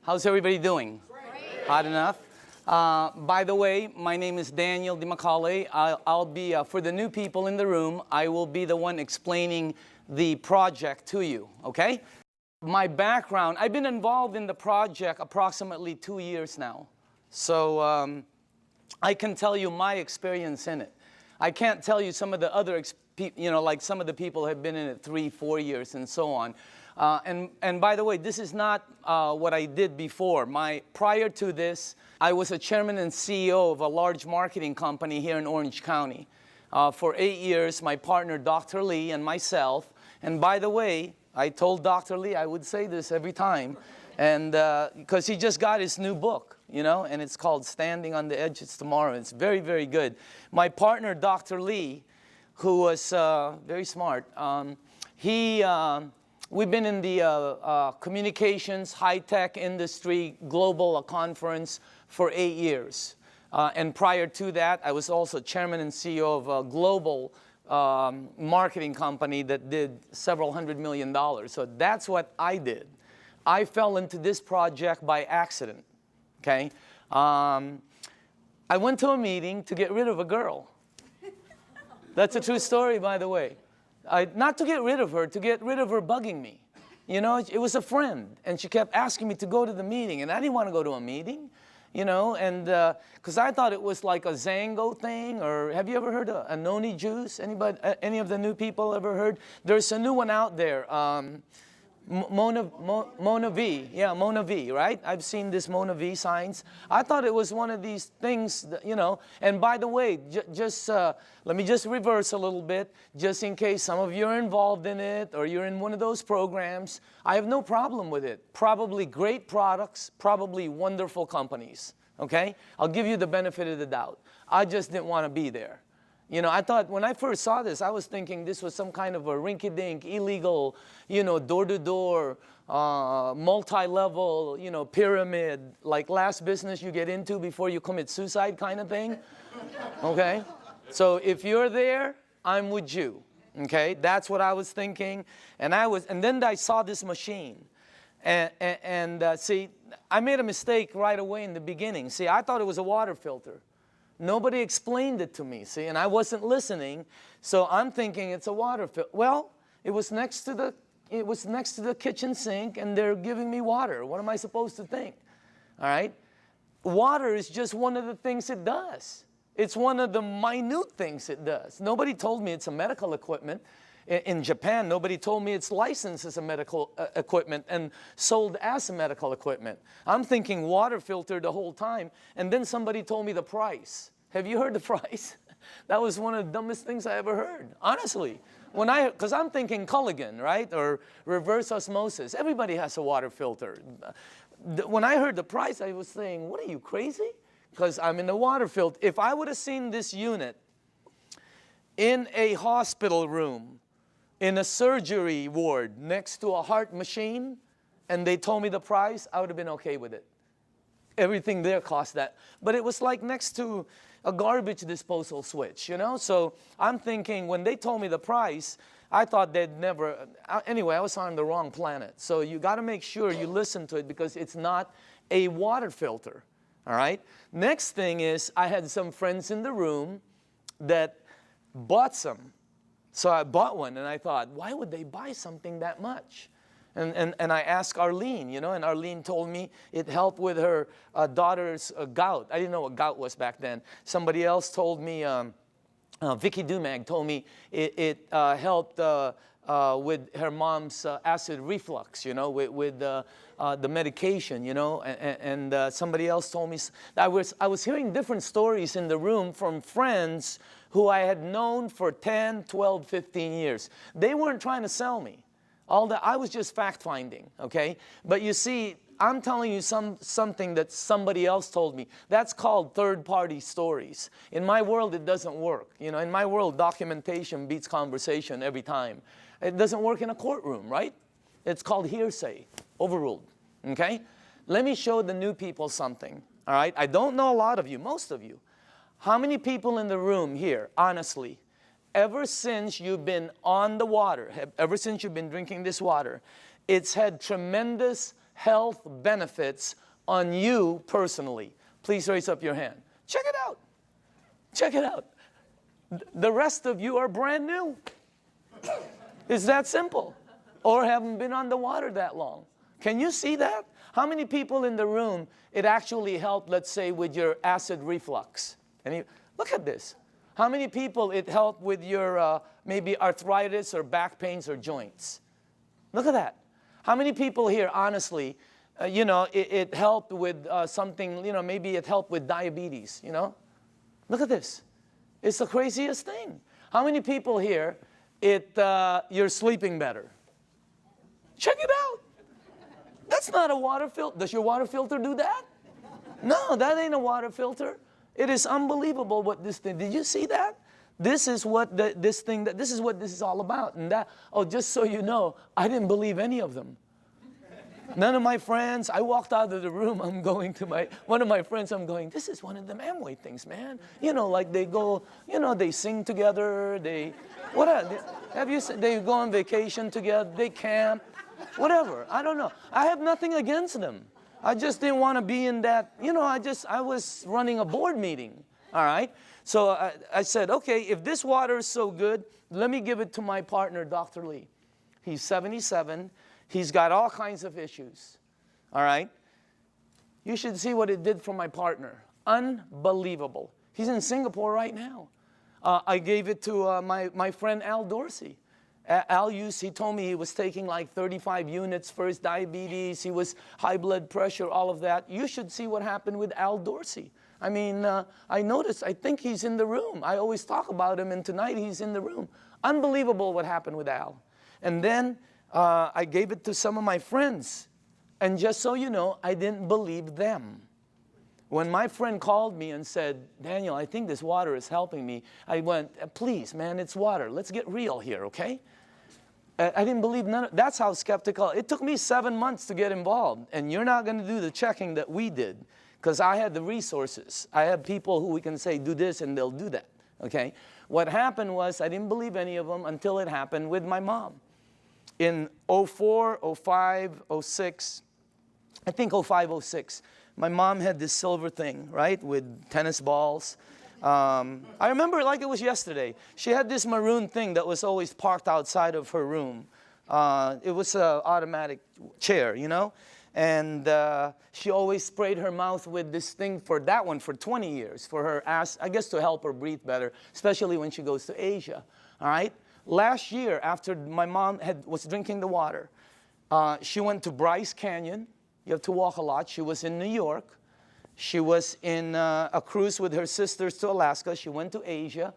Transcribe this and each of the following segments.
How's everybody doing? Great. Hot enough? By the way, my name is Daniel DiMacaulay. I'll be, for the new people in the room, I will be the one explaining the project to you, okay? My background, I've been involved in the project approximately 2 years now. So I can tell you my experience in it. I can't tell you some of the other, like some of the people have been in it 3, 4 years and so on. And by the way, this is not what I did before. Prior to this, I was a chairman and CEO of a large marketing company here in Orange County. For 8 years, my partner, Dr. Lee, and myself. And by the way, I told Dr. Lee I would say this every time, and because he just got his new book, you know, and it's called Standing on the Edge of Tomorrow. It's very, very good. My partner, Dr. Lee, who was very smart, we've been in the communications, high-tech industry, global conference for 8 years. And prior to that, I was also chairman and CEO of a global marketing company that did several $100 million. So that's what I did. I fell into this project by accident, okay? I went to a meeting to get rid of a girl. That's a true story, by the way. Not to get rid of her, to get rid of her bugging me. You know, it was a friend, and she kept asking me to go to the meeting, and I didn't want to go to a meeting, you know, and because I thought it was like a Zango thing, or have you ever heard of a noni juice? Anybody, any of the new people ever heard? There's a new one out there, Mona V, yeah, Mona V, right? I've seen this Mona V signs. I thought it was one of these things, that, you know, and by the way, let me just reverse a little bit, just in case some of you are involved in it, or you're in one of those programs. I have no problem with it. Probably great products, probably wonderful companies, okay? I'll give you the benefit of the doubt. I just didn't want to be there. You know, I thought, when I first saw this, I was thinking this was some kind of a rinky-dink, illegal, you know, door-to-door, multi-level, you know, pyramid, like last business you get into before you commit suicide kind of thing, okay? So if you're there, I'm with you, okay? That's what I was thinking, and then I saw this machine, and see, I made a mistake right away in the beginning. See, I thought it was a water filter. Nobody explained it to me, see, and I wasn't listening, so I'm thinking it's a water filter. Well, it was next to the kitchen sink, and they're giving me water. What am I supposed to think? All right? Water is just one of the things it does. It's one of the minute things it does. Nobody told me it's a medical equipment. In Japan, nobody told me it's licensed as a medical equipment and sold as a medical equipment. I'm thinking water filter the whole time, and then somebody told me the price. Have you heard the price? That was one of the dumbest things I ever heard, honestly. Because I'm thinking Culligan, right, or reverse osmosis. Everybody has a water filter. When I heard the price, I was saying, what are you, crazy? Because I'm in the water filter. If I would have seen this unit in a hospital room, in a surgery ward next to a heart machine, and they told me the price, I would have been okay with it. Everything there cost that. But it was like next to a garbage disposal switch, you know? So I'm thinking, when they told me the price, I thought they'd never, anyway, I was on the wrong planet. So you got to make sure you listen to it, because it's not a water filter, all right? Next thing is, I had some friends in the room that bought some. So I bought one, and I thought, why would they buy something that much? And I asked Arlene, you know, and Arlene told me it helped with her daughter's gout. I didn't know what gout was back then. Somebody else told me, Vicky Dumag told me it helped with her mom's acid reflux, you know, with the medication, you know, and somebody else told me. I was hearing different stories in the room from friends who I had known for 10, 12, 15 years. They weren't trying to sell me. I was just fact-finding, okay? But you see, I'm telling you something that somebody else told me. That's called third-party stories. In my world, it doesn't work. You know, in my world, documentation beats conversation every time. It doesn't work in a courtroom, right? It's called hearsay, overruled, okay? Let me show the new people something, all right? I don't know a lot of you, most of you. How many people in the room here, honestly, ever since you've been on the water, ever since you've been drinking this water, it's had tremendous health benefits on you personally? Please raise up your hand. Check it out. Check it out. The rest of you are brand new. It's that simple. Or haven't been on the water that long. Can you see that? How many people in the room, it actually helped, let's say, with your acid reflux? Look at this. How many people it helped with your maybe arthritis or back pains or joints? Look at that. How many people here, honestly, you know, it helped with something, you know, maybe it helped with diabetes, you know? Look at this. It's the craziest thing. How many people here, you're sleeping better? Check it out. That's not a water filter. Does your water filter do that? No, that ain't a water filter. It is unbelievable what this thing, did you see that? This is what this is what this is all about. And that, oh, just so you know, I didn't believe any of them. None of my friends, I walked out of the room, I'm going to one of my friends, I'm going, this is one of them Amway things, man. You know, like they go, you know, they sing together, they go on vacation together, they camp, whatever, I don't know. I have nothing against them. I just didn't want to be in that, you know, I was running a board meeting, all right? So I said, okay, if this water is so good, let me give it to my partner, Dr. Lee. He's 77. He's got all kinds of issues, all right? You should see what it did for my partner. Unbelievable. He's in Singapore right now. I gave it to my friend Al Dorsey. He told me he was taking like 35 units for his diabetes. He was high blood pressure, all of that. You should see what happened with Al Dorsey. I mean, I noticed, I think he's in the room. I always talk about him, and tonight he's in the room. Unbelievable what happened with Al. And then I gave it to some of my friends. And just so you know, I didn't believe them. When my friend called me and said, Daniel, I think this water is helping me, I went, please, man, it's water. Let's get real here, okay? I didn't believe none of, that's how skeptical. It took me 7 months to get involved. And you're not going to do the checking that we did, because I had the resources. I have people who we can say, do this, and they'll do that, okay? What happened was I didn't believe any of them until it happened with my mom. In 04, 05, 06, I think 05, 06, my mom had this silver thing, right, with tennis balls. I remember it like it was yesterday. She had this maroon thing that was always parked outside of her room. It was an automatic chair, you know? And she always sprayed her mouth with this thing for that one for 20 years, for her ass, I guess to help her breathe better, especially when she goes to Asia, all right? Last year, after my mom was drinking the water, she went to Bryce Canyon. You have to walk a lot. She was in New York. She was in a cruise with her sisters to Alaska. She went to Asia.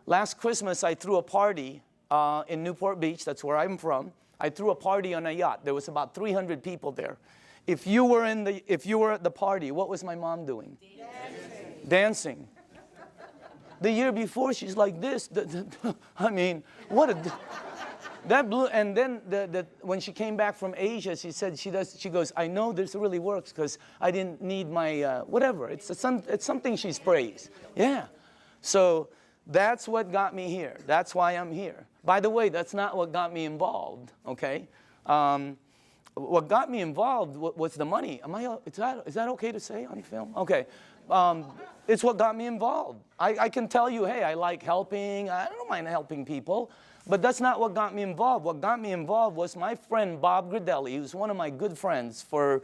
Last Christmas, I threw a party in Newport Beach. That's where I'm from. I threw a party on a yacht. There was about 300 people there. If you were at the party, what was my mom doing? Dancing. Dancing. The year before, she's like this. I mean, what a... That blew, and then when she came back from Asia, she said she goes, I know this really works because I didn't need my, whatever. It's something she sprays. Yeah. So that's what got me here. That's why I'm here. By the way, that's not what got me involved, okay? What got me involved was the money. Is that okay to say on film? Okay. It's what got me involved. I can tell you, hey, I like helping. I don't mind helping people. But that's not what got me involved. What got me involved was my friend Bob Gradelli, who's one of my good friends for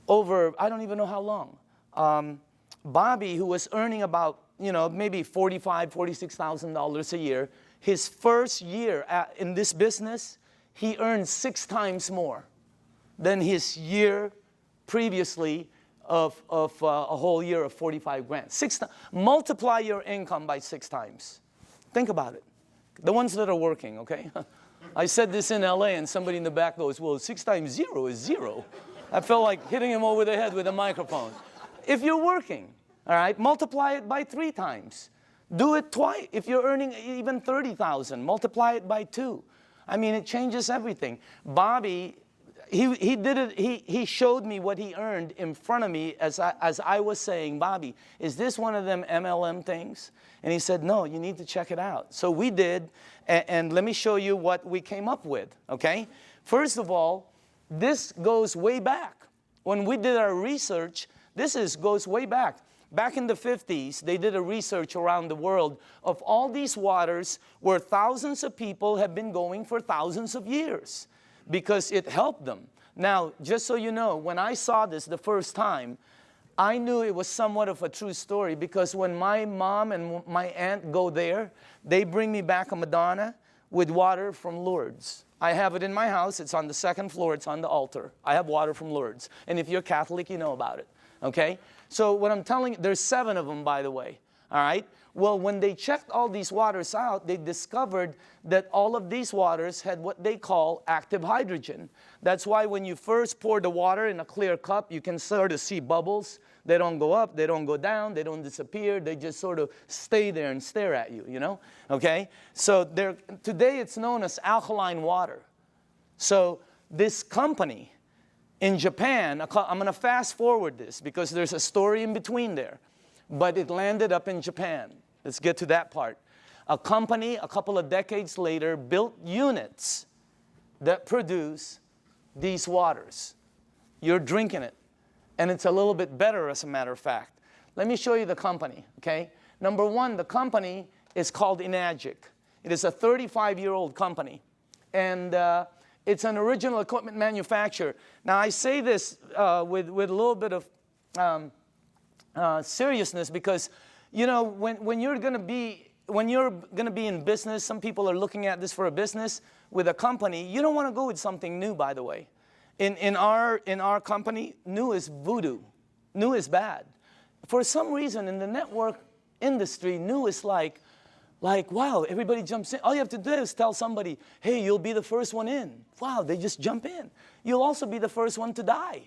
over, I don't even know how long. Bobby, who was earning about, you know, maybe $45,000, $46,000 a year, his first year in this business, he earned 6 times more than his year previously of a whole year of 45 grand. Multiply your income by 6 times. Think about it. The ones that are working, okay? I said this in LA and somebody in the back goes, well, 6 times 0 is 0. I felt like hitting him over the head with a microphone. If you're working, all right, multiply it by 3 times. Do it twice. If you're earning even 30,000, multiply it by 2. I mean, it changes everything. Bobby, he did it, he showed me what he earned in front of me as I was saying, Bobby, is this one of them MLM things? And he said, no, you need to check it out. So we did, and let me show you what we came up with, okay? First of all, this goes way back. When we did our research, goes way back. Back in the 50s, they did a research around the world of all these waters where thousands of people have been going for thousands of years because it helped them. Now, just so you know, when I saw this the first time, I knew it was somewhat of a true story because when my mom and my aunt go there, they bring me back a Madonna with water from Lourdes. I have it in my house. It's on the second floor. It's on the altar. I have water from Lourdes. And if you're Catholic, you know about it. Okay? So what I'm telling you, there's 7 of them, by the way. All right? Well, when they checked all these waters out, they discovered that all of these waters had what they call active hydrogen. That's why when you first pour the water in a clear cup, you can sort of see bubbles. They don't go up, they don't go down, they don't disappear. They just sort of stay there and stare at you, you know? Okay? So today it's known as alkaline water. So this company in Japan, I'm going to fast forward this because there's a story in between there. But it landed up in Japan. Let's get to that part. A company, a couple of decades later, built units that produce these waters. You're drinking it. And it's a little bit better, as a matter of fact. Let me show you the company, okay? Number 1, the company is called Enagic. It is a 35-year-old company. And it's an original equipment manufacturer. Now, I say this with a little bit of seriousness because, you know, when you're going to be in business, some people are looking at this for a business with a company. You don't want to go with something new, by the way. In our company, new is voodoo. New is bad. For some reason, in the network industry, new is like, wow, everybody jumps in. All you have to do is tell somebody, hey, you'll be the first one in. Wow, they just jump in. You'll also be the first one to die.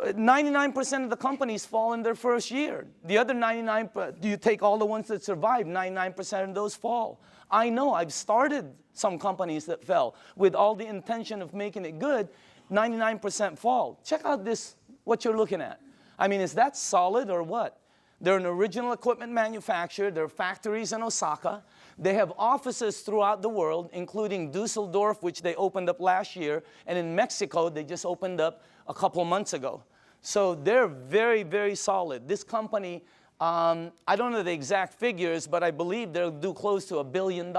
99% of the companies fall in their first year. The other 99%, do you take all the ones that survive, 99% of those fall. I know, I've started some companies that fell with all the intention of making it good, 99% fall. Check out this, what you're looking at. I mean, is that solid or what? They're an original equipment manufacturer. There are factories in Osaka. They have offices throughout the world, including Dusseldorf, which they opened up last year, and in Mexico, they just opened up a couple months ago. So they're very, very solid. This company, I don't know the exact figures, but I believe they'll do close to $1 billion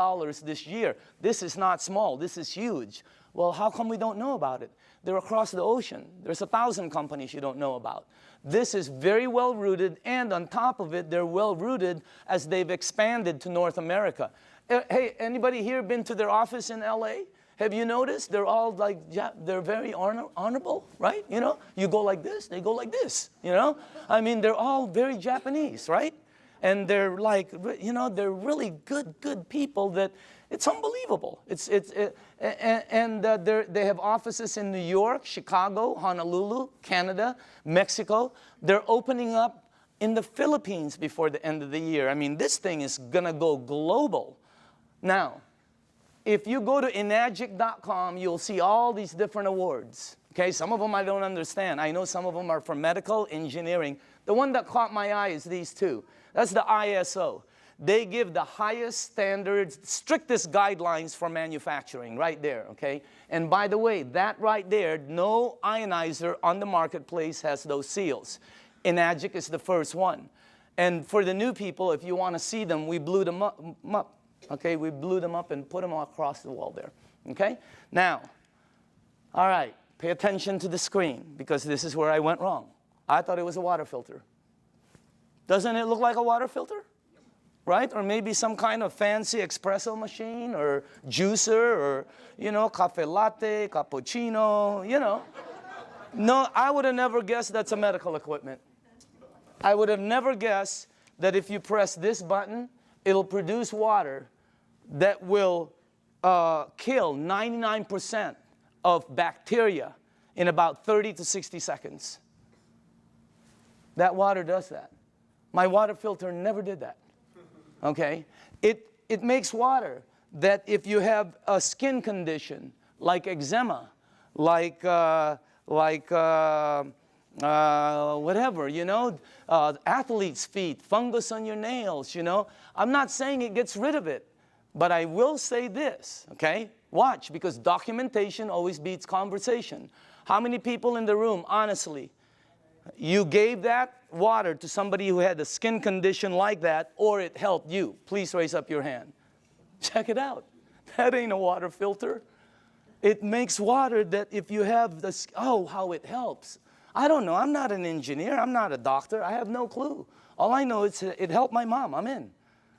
this year. This is not small. This is huge. Well, how come we don't know about it? They're across the ocean. There's 1,000 companies you don't know about. This is very well rooted, and on top of it, they're well rooted as they've expanded to North America. Hey, anybody here been to their office in LA? Have you noticed? They're all like, they're very honorable, right? You know, you go like this, they go like this, you know? I mean, they're all very Japanese, right? And they're like, you know, they're really good people that it's unbelievable. They have offices in New York, Chicago, Honolulu, Canada, Mexico. They're opening up in the Philippines before the end of the year. I mean, this thing is gonna go global. Now, if you go to Enagic.com, you'll see all these different awards. Okay, some of them I don't understand. I know some of them are for medical, engineering. The one that caught my eye is these 2. That's the ISO. They give the highest standards, strictest guidelines for manufacturing right there, okay? And by the way, that right there, no ionizer on the marketplace has those seals. Enagic is the first one. And for the new people, if you want to see them, we blew them up. Okay, we blew them up and put them across the wall there. Okay? Now, all right, pay attention to the screen because this is where I went wrong. I thought it was a water filter. Doesn't it look like a water filter? Right? Or maybe some kind of fancy espresso machine or juicer or, you know, cafe latte, cappuccino, you know. No, I would have never guessed that's a medical equipment. I would have never guessed that if you press this button, it'll produce water that will kill 99% of bacteria in about 30 to 60 seconds. That water does that. My water filter never did that. Okay? It makes water that if you have a skin condition like eczema, like whatever, you know, athlete's feet, fungus on your nails, you know. I'm not saying it gets rid of it, But I will say this, okay? Watch, because documentation always beats conversation. How many people in the room, honestly, you gave that water to somebody who had a skin condition like that, or it helped you? Please raise up your hand. Check it out. That ain't a water filter. It makes water that if you have this, oh, how it helps. I don't know. I'm not an engineer. I'm not a doctor. I have no clue. All I know is it helped my mom. I'm in.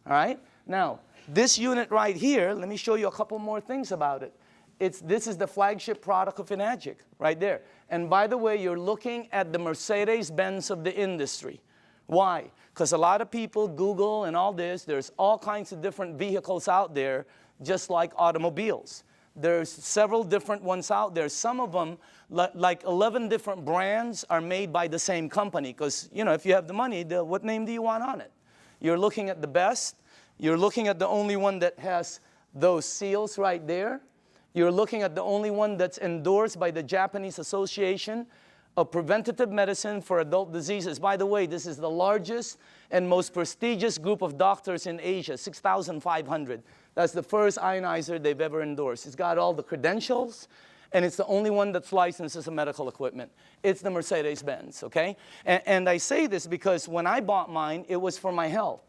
All right? Now, this unit right here, let me show you a couple more things about it. This is the flagship product of Enagic, right there. And by the way, you're looking at the Mercedes-Benz of the industry. Why? Because a lot of people Google and all this. There's all kinds of different vehicles out there, just like automobiles. There's several different ones out there. Some of them, like 11 different brands, are made by the same company. Because, you know, if you have the money, what name do you want on it? You're looking at the best. You're looking at the only one that has those seals right there. You're looking at the only one that's endorsed by the Japanese Association of Preventative Medicine for Adult Diseases. By the way, this is the largest and most prestigious group of doctors in Asia, 6,500. That's the first ionizer they've ever endorsed. It's got all the credentials, and it's the only one that's licensed as a medical equipment. It's the Mercedes-Benz, okay? And I say this because when I bought mine, it was for my health,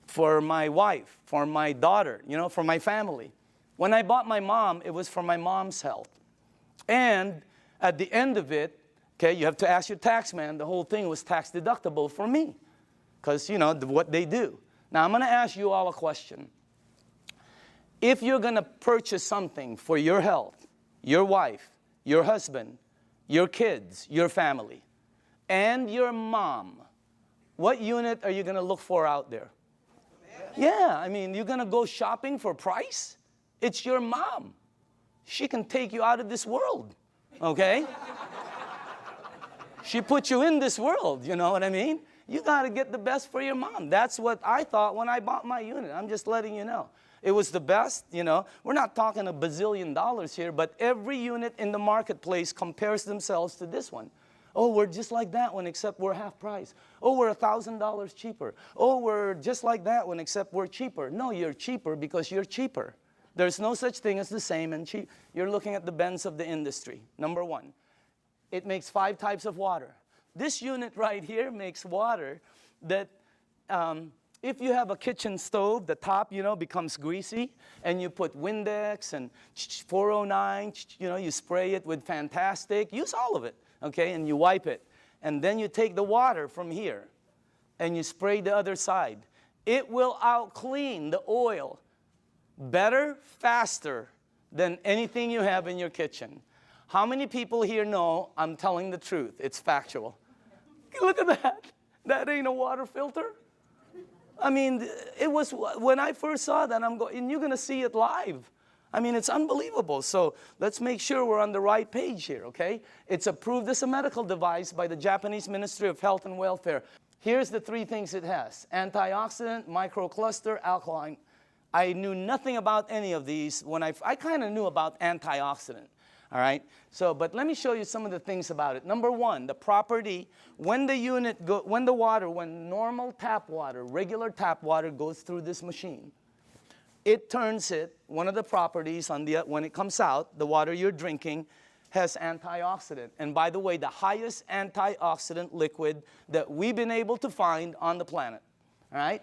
for my wife, for my daughter, you know, for my family. When I bought my mom, it was for my mom's health. And at the end of it, okay, you have to ask your tax man, the whole thing was tax deductible for me. Because, you know, what they do. Now, I'm going to ask you all a question. If you're going to purchase something for your health, your wife, your husband, your kids, your family, and your mom, what unit are you going to look for out there? Yeah, I mean, you're going to go shopping for price? It's your mom. She can take you out of this world, okay? She put you in this world, you know what I mean? You got to get the best for your mom. That's what I thought when I bought my unit. I'm just letting you know. It was the best, you know. We're not talking a bazillion dollars here, but every unit in the marketplace compares themselves to this one. Oh, we're just like that one, except we're half price. Oh, we're $1,000 cheaper. Oh, we're just like that one, except we're cheaper. No, you're cheaper because you're cheaper. There's no such thing as the same and cheap. You're looking at the Benz of the industry. Number one, it makes 5 types of water. This unit right here makes water that if you have a kitchen stove, the top, you know, becomes greasy, and you put Windex and 409, you know, you spray it with Fantastic, use all of it, okay, and you wipe it. And then you take the water from here, and you spray the other side. It will out-clean the oil better, faster than anything you have in your kitchen. How many people here know I'm telling the truth? It's factual. Look at that. That ain't a water filter. I mean, it was, when I first saw that, I'm going, and you're going to see it live. I mean, it's unbelievable. So let's make sure we're on the right page here, okay? It's approved as a medical device by the Japanese Ministry of Health and Welfare. Here's the 3 things it has. Antioxidant, microcluster, alkaline. I knew nothing about any of these when I kind of knew about antioxidant. All right, so, but let me show you some of the things about it. Number 1, the property, when normal tap water, regular tap water goes through this machine, it turns it, one of the properties when it comes out, the water you're drinking has antioxidant. And by the way, the highest antioxidant liquid that we've been able to find on the planet. All right,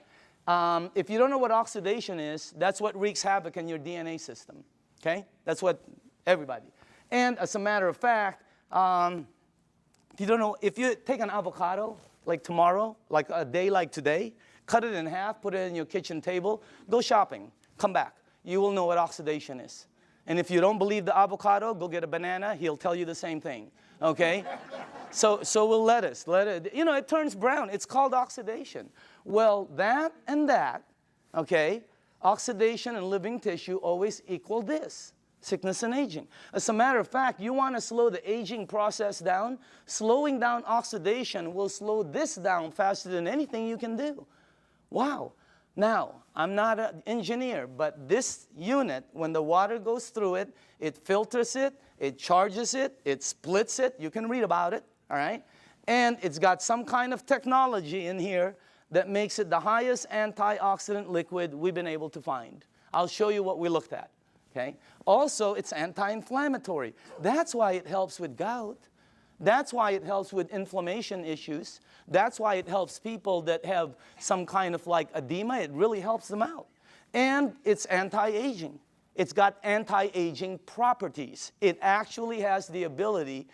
if you don't know what oxidation is, that's what wreaks havoc in your DNA system. Okay, that's what everybody. And as a matter of fact, if you don't know, if you take an avocado, like tomorrow, like a day like today, cut it in half, put it in your kitchen table, go shopping, come back. You will know what oxidation is. And if you don't believe the avocado, go get a banana, he'll tell you the same thing, okay? So will lettuce, you know, it turns brown. It's called oxidation. Well, that and that, okay, oxidation and living tissue always equal this. Sickness and aging. As a matter of fact, you want to slow the aging process down, slowing down oxidation will slow this down faster than anything you can do. Wow. Now, I'm not an engineer, but this unit, when the water goes through it, it filters it, it charges it, it splits it. You can read about it, all right? And it's got some kind of technology in here that makes it the highest antioxidant liquid we've been able to find. I'll show you what we looked at. Okay? Also, it's anti-inflammatory. That's why it helps with gout. That's why it helps with inflammation issues. That's why it helps people that have some kind of like edema. It really helps them out. And it's anti-aging. It's got anti-aging properties. It actually has the ability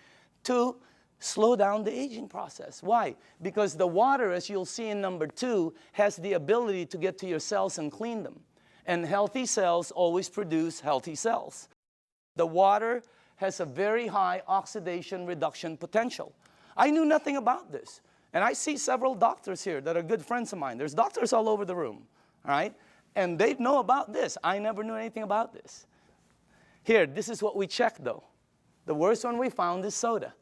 to slow down the aging process. Why? Because the water, as you'll see in number 2, has the ability to get to your cells and clean them. And healthy cells always produce healthy cells. The water has a very high oxidation reduction potential. I knew nothing about this. And I see several doctors here that are good friends of mine. There's doctors all over the room, all right? And they know about this. I never knew anything about this. Here, this is what we checked, though. The worst one we found is soda.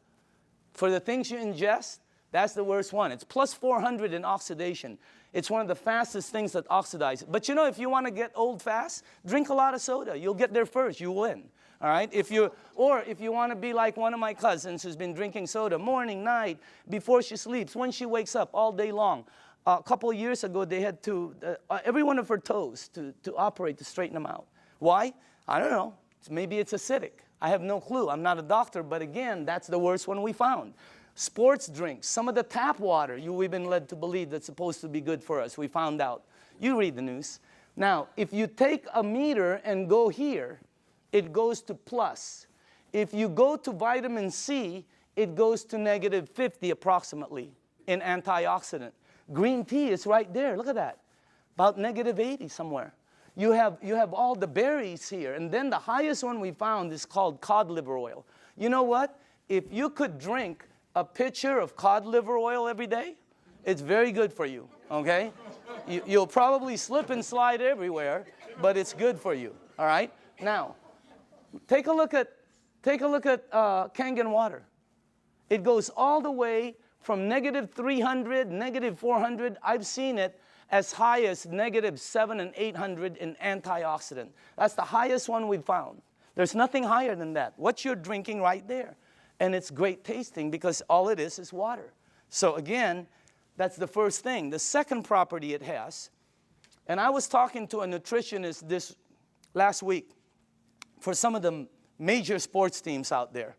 For the things you ingest, that's the worst one. It's plus 400 in oxidation. It's one of the fastest things that oxidize. But you know, if you want to get old fast, drink a lot of soda. You'll get there first. You win. All right? Or if you want to be like one of my cousins who's been drinking soda morning, night, before she sleeps, when she wakes up, all day long. A couple of years ago, they had to, every one of her toes to operate to straighten them out. Why? I don't know. Maybe it's acidic. I have no clue. I'm not a doctor, but again, that's the worst one we found. Sports drinks, some of the tap water we've been led to believe that's supposed to be good for us. We found out. You read the news. Now, if you take a meter and go here, it goes to plus. If you go to vitamin C, it goes to negative 50 approximately in antioxidant. Green tea is right there. Look at that. About negative 80 somewhere. You have all the berries here. And then the highest one we found is called cod liver oil. You know what? If you could drink a pitcher of cod liver oil every day, it's very good for you, okay? You'll probably slip and slide everywhere, but it's good for you, all right? Now, take a look at Kangen Water. It goes all the way from negative 300, negative 400. I've seen it as high as negative 700 and 800 in antioxidant. That's the highest one we've found. There's nothing higher than that. What you're drinking right there. And it's great tasting because all it is water. So again, that's the first thing. The second property it has, and I was talking to a nutritionist this last week for some of the major sports teams out there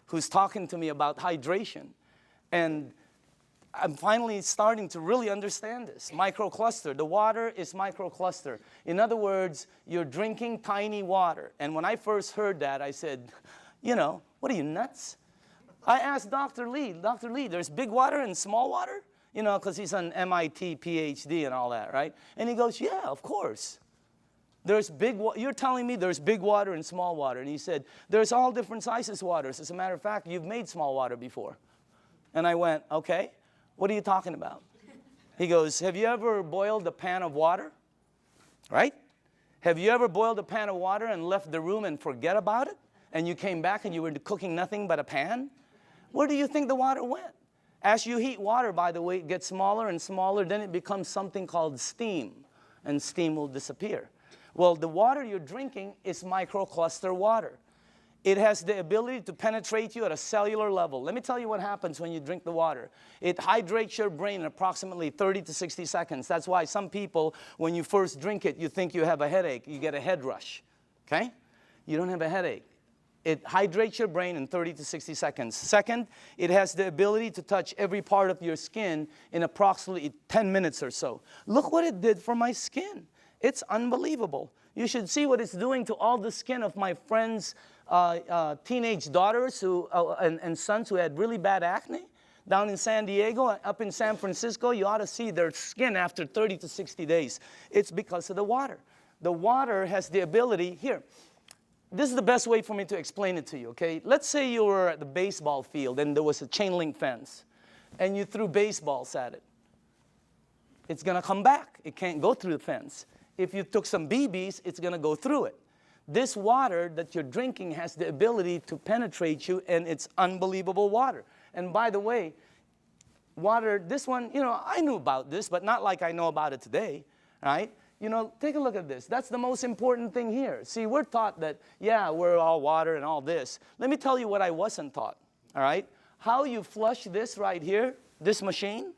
who's talking to me about hydration. And I'm finally starting to really understand this. Microcluster. The water is microcluster. In other words, you're drinking tiny water. And when I first heard that, I said, you know, what are you, nuts? I asked Dr. Lee, there's big water and small water? You know, because he's an MIT PhD and all that, right? And he goes, yeah, of course. You're telling me there's big water and small water. And he said, there's all different sizes waters. As a matter of fact, you've made small water before. And I went, okay, what are you talking about? He goes, have you ever boiled a pan of water? Right? Have you ever boiled a pan of water and left the room and forget about it? And you came back and you were cooking nothing but a pan? Where do you think the water went? As you heat water, by the way, it gets smaller and smaller, then it becomes something called steam, and steam will disappear. Well, the water you're drinking is microcluster water. It has the ability to penetrate you at a cellular level. Let me tell you what happens when you drink the water. It hydrates your brain in approximately 30 to 60 seconds. That's why some people, when you first drink it, you think you have a headache. You get a head rush, okay? You don't have a headache. It hydrates your brain in 30 to 60 seconds. Second, it has the ability to touch every part of your skin in approximately 10 minutes or so. Look what it did for my skin. It's unbelievable. You should see what it's doing to all the skin of my friends' teenage daughters and sons who had really bad acne. Down in San Diego, up in San Francisco, you ought to see their skin after 30 to 60 days. It's because of the water. The water has the ability, here, this is the best way for me to explain it to you, okay? Let's say you were at the baseball field and there was a chain link fence and you threw baseballs at it. It's gonna come back. It can't go through the fence. If you took some BBs, it's gonna go through it. This water that you're drinking has the ability to penetrate you, and it's unbelievable water. And by the way, water, this one, you know, I knew about this, but not like I know about it today, right? You know, take a look at this. That's the most important thing here. See, we're taught that, yeah, we're all water and all this. Let me tell you what I wasn't taught, all right? How you flush this right here, this machine,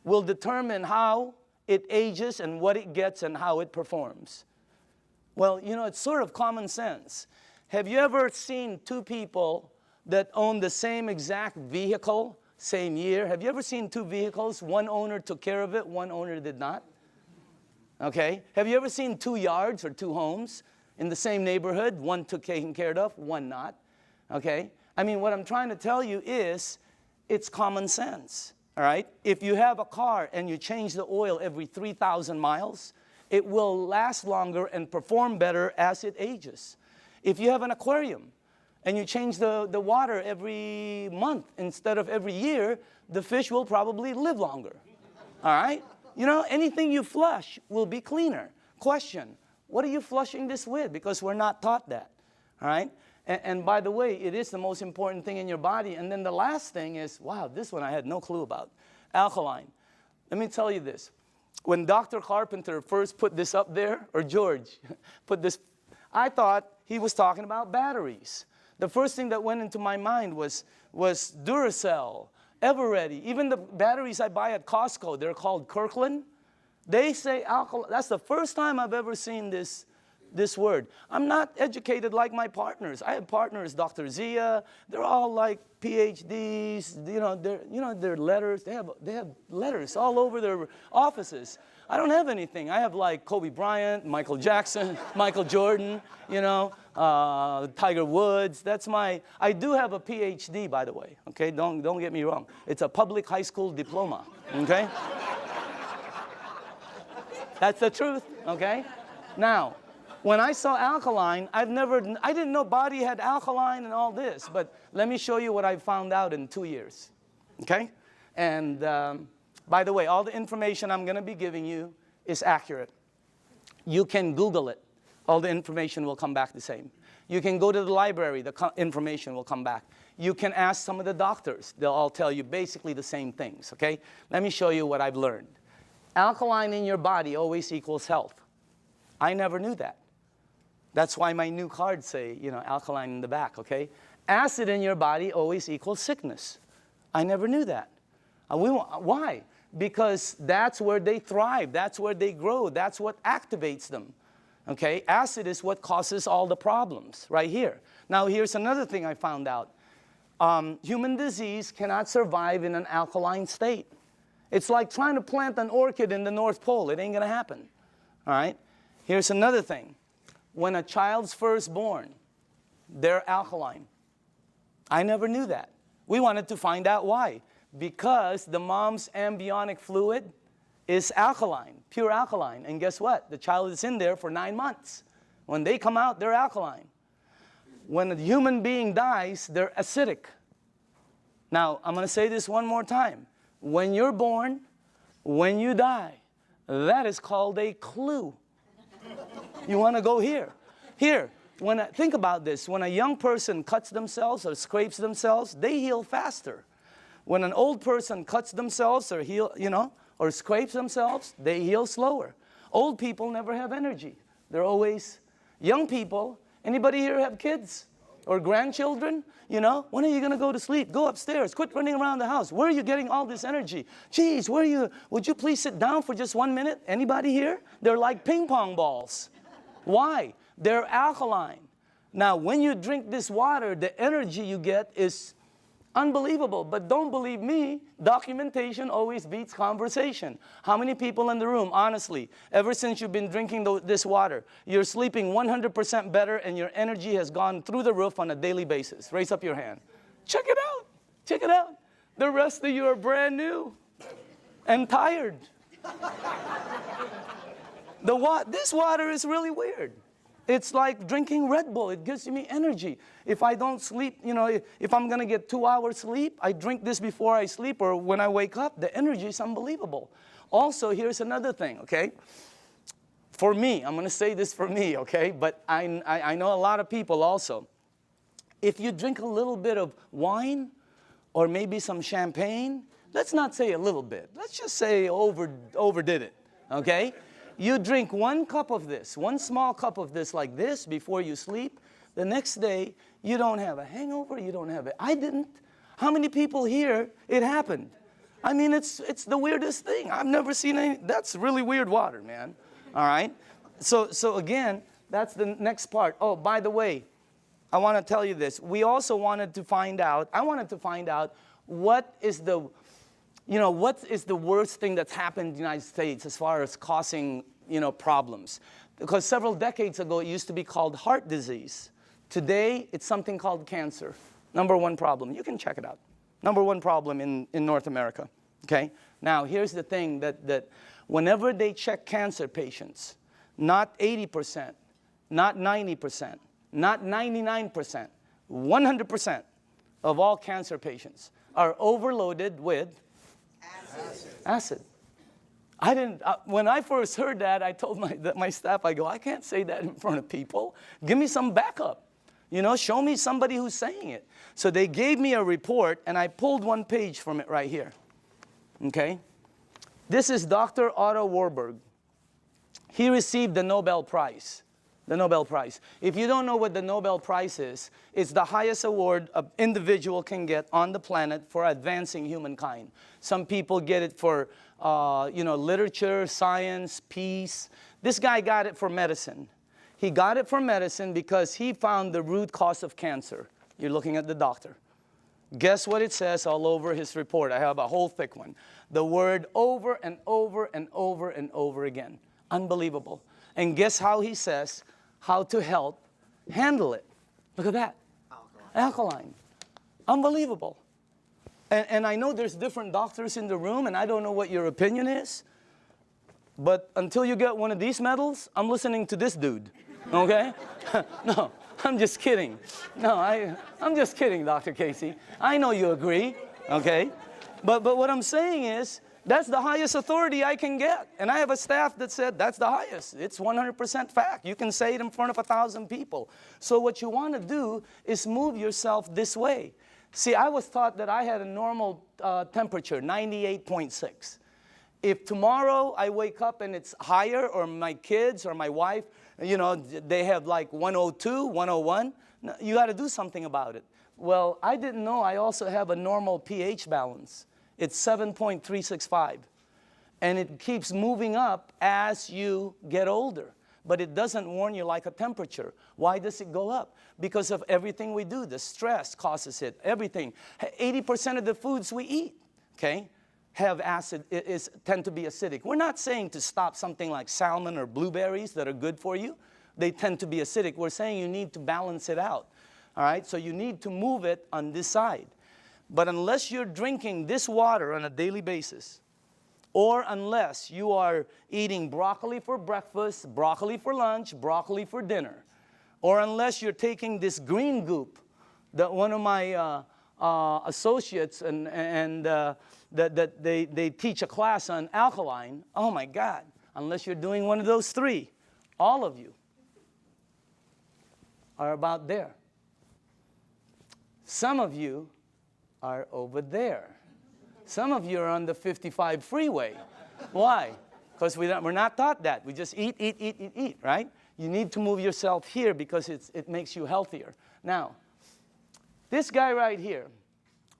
will determine how it ages and what it gets and how it performs. Well, you know, it's sort of common sense. Have you ever seen two people that own the same exact vehicle, same year? Have you ever seen two vehicles? One owner took care of it, one owner did not. Okay? Have you ever seen two yards or two homes in the same neighborhood? One took taken care of, one not. Okay? I mean, what I'm trying to tell you is it's common sense. All right? If you have a car and you change the oil every 3,000 miles, it will last longer and perform better as it ages. If you have an aquarium and you change the water every month instead of every year, the fish will probably live longer. All right? You know, anything you flush will be cleaner. Question, what are you flushing this with? Because we're not taught that. All right? And by the way, it is the most important thing in your body. And then the last thing is, wow, this one I had no clue about. Alkaline. Let me tell you this. When Dr. Carpenter first put this up there, or George put this, I thought he was talking about batteries. The first thing that went into my mind was Duracell, Eveready. Even the batteries I buy at Costco, they're called Kirkland. They say alkaline. That's the first time I've ever seen this word. I'm not educated like my partners. I have partners, Dr. Zia. They're all like PhDs. Their letters. They have letters all over their offices. I don't have anything. I have like Kobe Bryant, Michael Jackson, Michael Jordan. Tiger Woods. I do have a PhD, by the way. Okay, don't get me wrong. It's a public high school diploma. Okay. That's the truth. Okay. Now, when I saw alkaline, I didn't know body had alkaline and all this, but let me show you what I found out in 2 years, okay? And by the way, all the information I'm gonna be giving you is accurate. You can Google it. All the information will come back the same. You can go to the library, the information will come back. You can ask some of the doctors. They'll all tell you basically the same things, okay? Let me show you what I've learned. Alkaline in your body always equals health. I never knew that. That's why my new cards say, alkaline in the back, okay? Acid in your body always equals sickness. I never knew that. Why? Because that's where they thrive. That's where they grow. That's what activates them, okay? Acid is what causes all the problems right here. Now, here's another thing I found out. Human disease cannot survive in an alkaline state. It's like trying to plant an orchid in the North Pole. It ain't going to happen, all right? Here's another thing. When a child's first born, they're alkaline. I never knew that. We wanted to find out why. Because the mom's amniotic fluid is alkaline, pure alkaline. And guess what? The child is in there for 9 months. When they come out, they're alkaline. When a human being dies, they're acidic. Now, I'm going to say this one more time. When you're born, when you die, that is called a clue. You want to go here. Here, think about this. When a young person cuts themselves or scrapes themselves, they heal faster. When an old person cuts themselves or or scrapes themselves, they heal slower. Old people never have energy. They're always young people. Anybody here have kids or grandchildren? When are you going to go to sleep? Go upstairs. Quit running around the house. Where are you getting all this energy? Geez, would you please sit down for just 1 minute? Anybody here? They're like ping pong balls. Why? They're alkaline. Now, when you drink this water, the energy you get is unbelievable. But don't believe me, documentation always beats conversation. How many people in the room, honestly, ever since you've been drinking this water, you're sleeping 100% better and your energy has gone through the roof on a daily basis? Raise up your hand. Check it out. Check it out. The rest of you are brand new and tired. This water is really weird. It's like drinking Red Bull. It gives me energy. If I don't sleep, if I'm going to get 2 hours sleep, I drink this before I sleep or when I wake up. The energy is unbelievable. Also, here's another thing, okay? For me, I'm going to say this for me, okay? But I know a lot of people also. If you drink a little bit of wine or maybe some champagne, let's not say a little bit. Let's just say overdid it, okay? You drink 1 cup of this, 1 small cup of this like this before you sleep. The next day, you don't have a hangover, you don't have it. I didn't. How many people here, it happened? I mean, it's the weirdest thing. I've never seen any. That's really weird water, man. All right? So again, That's the next part. Oh, by the way, I want to tell you this. We also wanted to find out, I wanted to find out what is the, what is the worst thing that's happened in the United States as far as causing, problems. Because several decades ago, it used to be called heart disease. Today, it's something called cancer. Number one problem. You can check it out. Number one problem in North America. Okay? Now, here's the thing that whenever they check cancer patients, not 80%, not 90%, not 99%, 100% of all cancer patients are overloaded with acid. I didn't, when I first heard that, I told my staff, I go, I can't say that in front of people. Give me some backup. Show me somebody who's saying it. So they gave me a report, and I pulled one page from it right here. Okay? This is Dr. Otto Warburg. He received the Nobel Prize. The Nobel Prize. If you don't know what the Nobel Prize is, it's the highest award an individual can get on the planet for advancing humankind. Some people get it for, literature, science, peace. This guy got it for medicine. He got it for medicine because he found the root cause of cancer. You're looking at the doctor. Guess what it says all over his report? I have a whole thick one. The word over and over and over and over again. Unbelievable. And guess how he says how to help handle it. Look at that. Alkaline. Unbelievable. And I know there's different doctors in the room, and I don't know what your opinion is. But until you get one of these medals, I'm listening to this dude. Okay? No, I'm just kidding. No, I'm just kidding, Dr. Casey. I know you agree. Okay? But what I'm saying is, that's the highest authority I can get. And I have a staff that said that's the highest. It's 100% fact. You can say it in front of 1,000 people. So what you want to do is move yourself this way. See, I was taught that I had a normal temperature, 98.6. If tomorrow I wake up and it's higher, or my kids or my wife, they have like 102, 101, you got to do something about it. Well, I didn't know I also have a normal pH balance. It's 7.365. And it keeps moving up as you get older. But it doesn't warn you like a temperature. Why does it go up? Because of everything we do. The stress causes it, everything. 80% of the foods we eat, okay, have acid, tend to be acidic. We're not saying to stop something like salmon or blueberries that are good for you. They tend to be acidic. We're saying you need to balance it out. All right, so you need to move it on this side. But unless you're drinking this water on a daily basis, or unless you are eating broccoli for breakfast, broccoli for lunch, broccoli for dinner, or unless you're taking this green goop that one of my associates that they teach a class on alkaline, oh my God, unless you're doing one of those three, all of you are about there. Some of you are over there. Some of you are on the 55 freeway. Why? Because we're not taught that. We just eat, right? You need to move yourself here because it makes you healthier. Now, this guy right here,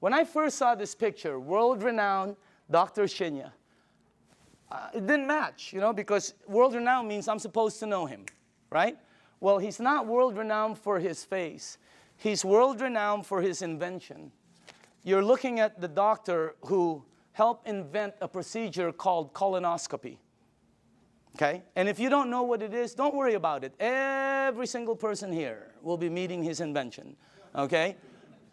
when I first saw this picture, world-renowned Dr. Shinya, it didn't match, because world-renowned means I'm supposed to know him, right? Well, he's not world-renowned for his face. He's world-renowned for his invention. You're looking at the doctor who helped invent a procedure called colonoscopy. Okay? And if you don't know what it is, don't worry about it. Every single person here will be meeting his invention. Okay?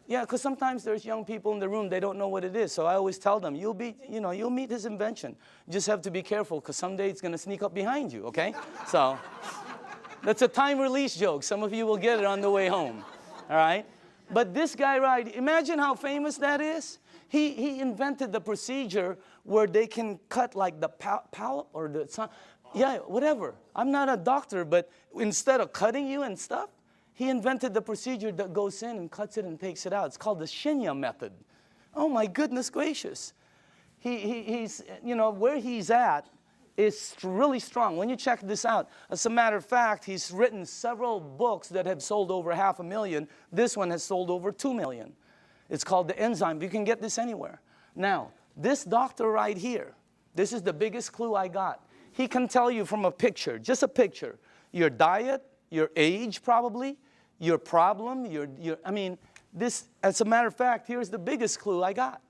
Yeah, because sometimes there's young people in the room, they don't know what it is. So I always tell them, you'll meet his invention. You just have to be careful because someday it's going to sneak up behind you, okay? So that's a time release joke. Some of you will get it on the way home. All right? But this guy, right, imagine how famous that is. He invented the procedure where they can cut like the palate or the, yeah, whatever. I'm not a doctor, but instead of cutting you and stuff, he invented the procedure that goes in and cuts it and takes it out. It's called the Shinya method. Oh my goodness gracious. He's, where he's at is really strong. When you check this out, as a matter of fact, he's written several books that have sold over 500,000. This one has sold over 2 million. It's called The Enzyme. You can get this anywhere. Now, this doctor right here, this is the biggest clue I got. He can tell you from a picture, just a picture, your diet, your age probably, your problem, I mean, this, as a matter of fact, here's the biggest clue I got.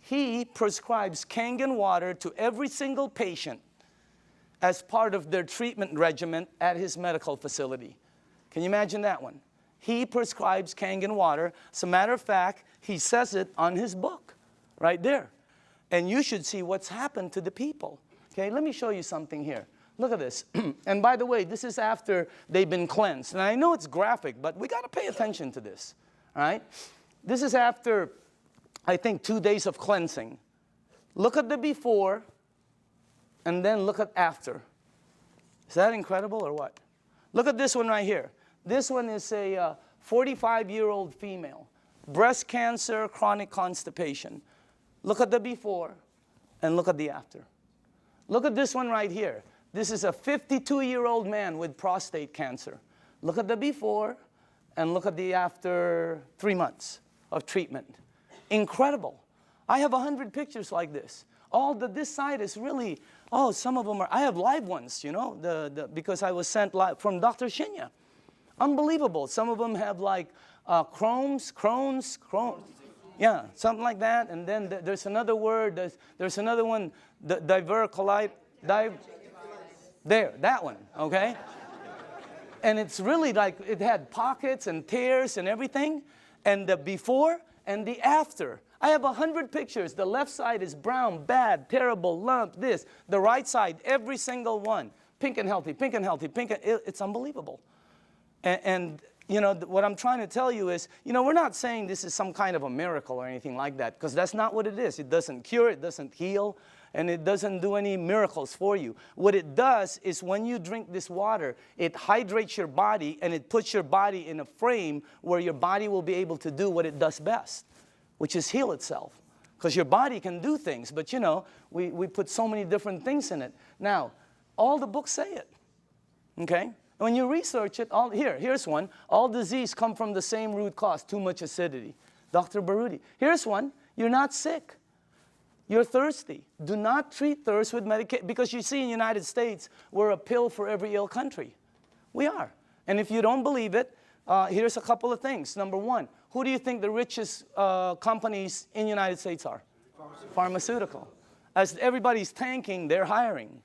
He prescribes Kangen water to every single patient as part of their treatment regimen at his medical facility. Can you imagine that one? He prescribes Kangen water. As a matter of fact, he says it on his book, right there. And you should see what's happened to the people. Okay, let me show you something here. Look at this. And by the way, this is after they've been cleansed. And I know it's graphic, but we got to pay attention to this. All right? This is after, I think, 2 days of cleansing. Look at the before, and then look at after. Is that incredible or what? Look at this one right here. This one is a 45-year-old female. Breast cancer, chronic constipation. Look at the before, and look at the after. Look at this one right here. This is a 52-year-old man with prostate cancer. Look at the before, and look at the after 3 months of treatment. Incredible. I have 100 pictures like this. This side is really, some of them are, I have live ones, you know, because I was sent live from Dr. Shinya. Unbelievable. Some of them have like Crohn's. Yeah, something like that. And then there's another word, there's another one, diverticulitis. There, that one, okay? And it's really like it had pockets and tears and everything. And the before and the after. I have 100 pictures. The left side is brown, bad, terrible, lump, this. The right side, every single one. Pink and healthy, pink and healthy, pink and it's unbelievable. And you know, what I'm trying to tell you is, you know, we're not saying this is some kind of a miracle or anything like that, because that's not what it is. It doesn't cure, it doesn't heal, and it doesn't do any miracles for you. What it does is when you drink this water, it hydrates your body and it puts your body in a frame where your body will be able to do what it does best, which is heal itself. Because your body can do things, but you know, we put so many different things in it. Now, all the books say it, okay? When you research it, here's one. All disease come from the same root cause, too much acidity. Dr. Baruti. Here's one. You're not sick. You're thirsty. Do not treat thirst with medication. Because you see in the United States, we're a pill for every ill country. We are. And if you don't believe it, here's a couple of things. Number one, who do you think the richest companies in the United States are? Pharmaceutical. As everybody's tanking, they're hiring.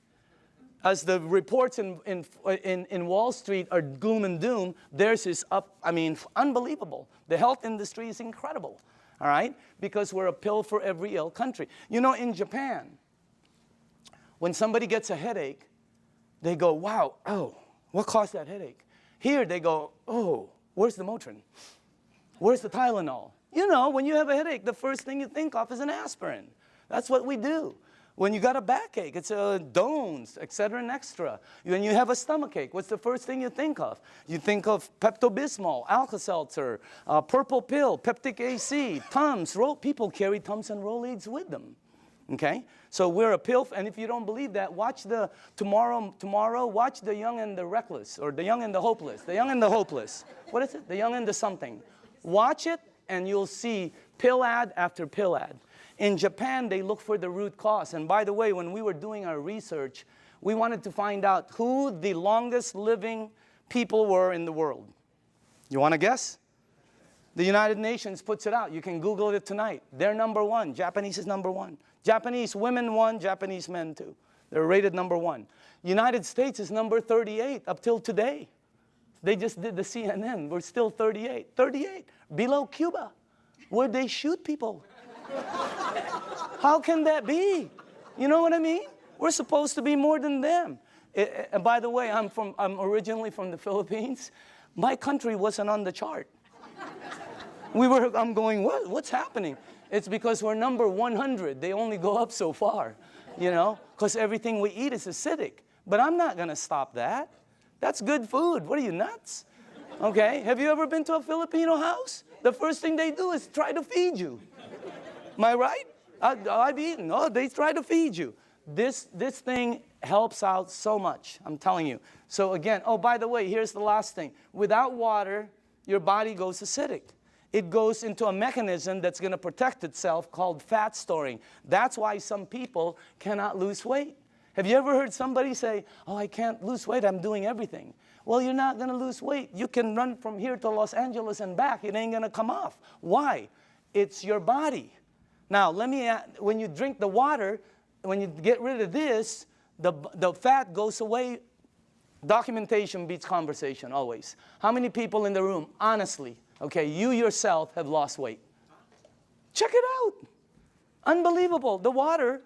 As the reports in Wall Street are gloom and doom, theirs is up, I mean, unbelievable. The health industry is incredible, all right? Because we're a pill for every ill country. You know, in Japan, when somebody gets a headache, they go, wow, oh, what caused that headache? Here they go, oh, where's the Motrin? Where's the Tylenol? You know, when you have a headache, the first thing you think of is an aspirin. That's what we do. When you got a backache, it's Dones, et cetera, and extra. When you have a stomachache, what's the first thing you think of? You think of Pepto-Bismol, Alka-Seltzer, purple pill, Peptic AC, Tums. People carry Tums and Rolaids with them. Okay? So we're a pill, and if you don't believe that, watch tomorrow, watch The Young and the Reckless, or The Young and the Hopeless. The Young and the Hopeless. What is it? The Young and the something. Watch it, and you'll see pill ad after pill ad. In Japan, they look for the root cause. And by the way, when we were doing our research, we wanted to find out who the longest living people were in the world. You want to guess? The United Nations puts it out. You can Google it tonight. They're number one. Japanese is number one. Japanese women one, Japanese men two. They're rated number one. United States is number 38 up till today. They just did the CNN. We're still 38. 38. Below Cuba, where they shoot people. How can that be? You know what I mean? We're supposed to be more than them. And by the way, I'm originally from the Philippines. My country wasn't on the chart. I'm going, what's happening? It's because we're number 100. They only go up so far, you know, because everything we eat is acidic. But I'm not going to stop that. That's good food. What are you, nuts? Okay, have you ever been to a Filipino house? The first thing they do is try to feed you. Am I right? I've eaten. Oh, they try to feed you. This thing helps out so much, I'm telling you. So again, oh, by the way, here's the last thing. Without water, your body goes acidic. It goes into a mechanism that's going to protect itself called fat storing. That's why some people cannot lose weight. Have you ever heard somebody say, oh, I can't lose weight, I'm doing everything? Well, you're not gonna lose weight. You can run from here to Los Angeles and back. It ain't gonna come off. Why? It's your body. Now, when you drink the water, when you get rid of this, the fat goes away. Documentation beats conversation, always. How many people in the room, honestly, okay, you yourself have lost weight? Check it out. Unbelievable. The water,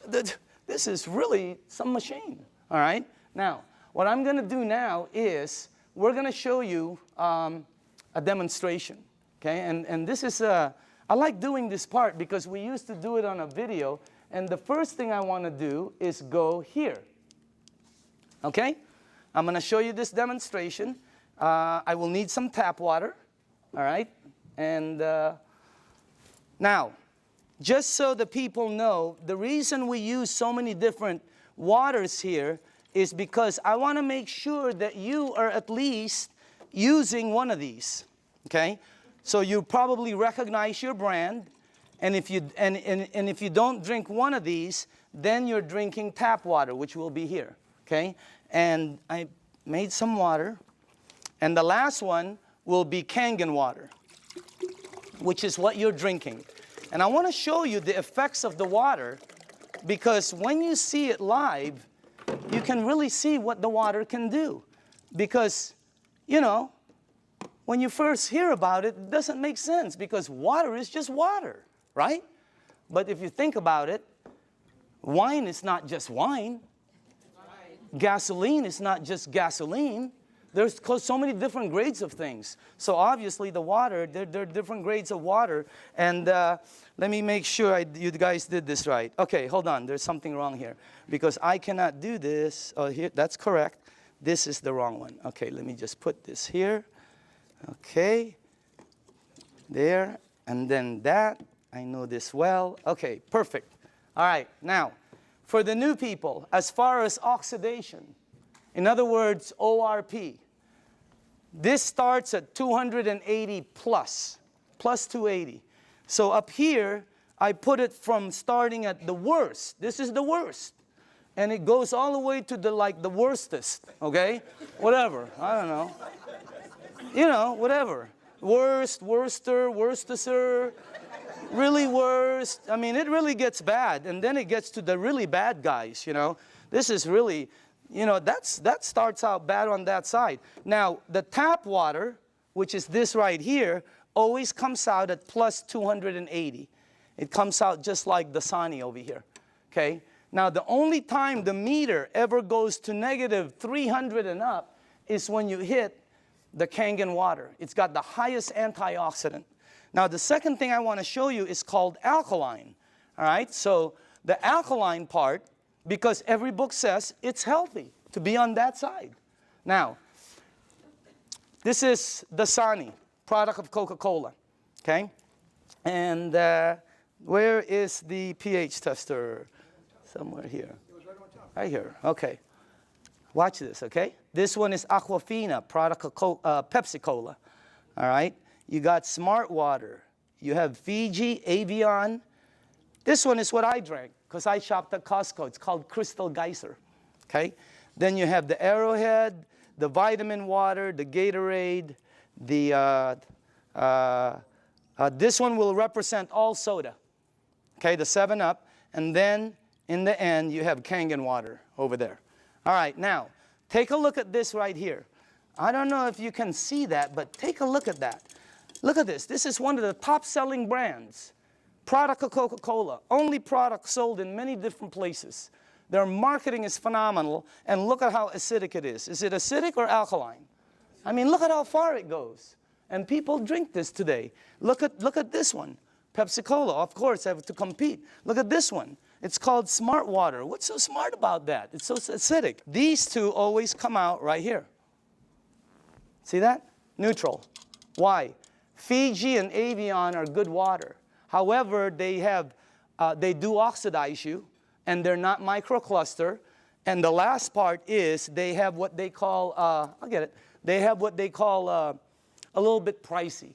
this is really some machine, all right? Now, what I'm going to do now is we're going to show you a demonstration, okay? And this is, I like doing this part because we used to do it on a video, and the first thing I want to do is go here, okay? I'm going to show you this demonstration. I will need some tap water, all right? And now, just so the people know, the reason we use so many different waters here is because I want to make sure that you are at least using one of these, okay? So you probably recognize your brand, and if you don't drink one of these, then you're drinking tap water, which will be here, okay? And I made some water, and the last one will be Kangen water, which is what you're drinking. And I want to show you the effects of the water, because when you see it live, you can really see what the water can do. Because, you know, when you first hear about it, it doesn't make sense, because water is just water, right? But if you think about it, wine is not just wine. Gasoline is not just gasoline. There's so many different grades of things. So obviously the water, there are different grades of water. And let me make sure you guys did this right. Okay, hold on. There's something wrong here. Because I cannot do this. Oh, here, that's correct. This is the wrong one. Okay, let me just put this here. Okay. There. And then that. I know this well. Okay, perfect. All right, now, for the new people, as far as oxidation, in other words, ORP, this starts at 280 plus 280. So up here, I put it from starting at the worst. This is the worst. And it goes all the way to the worstest, okay? Whatever, I don't know. You know, whatever. Worst, worster, worstester, really worst. I mean, it really gets bad. And then it gets to the really bad guys, you know. This is really, you know, that starts out bad on that side. Now, the tap water, which is this right here, always comes out at plus 280. It comes out just like the Dasani over here, okay? Now, the only time the meter ever goes to negative 300 and up is when you hit the Kangen water. It's got the highest antioxidant. Now, the second thing I want to show you is called alkaline, all right? So the alkaline part, because every book says it's healthy to be on that side. Now, this is Dasani, product of Coca-Cola, okay? And where is the pH tester? Somewhere here. Right here, okay. Watch this, okay? This one is Aquafina, product of Pepsi-Cola, all right? You got Smart Water. You have Fiji, Avion. This one is what I drank because I shopped at Costco. It's called Crystal Geyser, okay? Then you have the Arrowhead, the vitamin water, the Gatorade, the, this one will represent all soda, okay, the 7-Up. And then in the end, you have Kangen water over there. All right, now, take a look at this right here. I don't know if you can see that, but take a look at that. Look at this. This is one of the top-selling brands. Product of Coca-Cola. Only product sold in many different places. Their marketing is phenomenal, and look at how acidic it is. Is it acidic or alkaline? I mean, look at how far it goes. And people drink this today. Look at this one. Pepsi-Cola, of course, have to compete. Look at this one. It's called Smart Water. What's so smart about that? It's so acidic. These two always come out right here. See that? Neutral. Why? Fiji and Avion are good water. However, they do oxidize you, and they're not microcluster. And the last part is they have what they call, I'll get it, they have what they call a little bit pricey.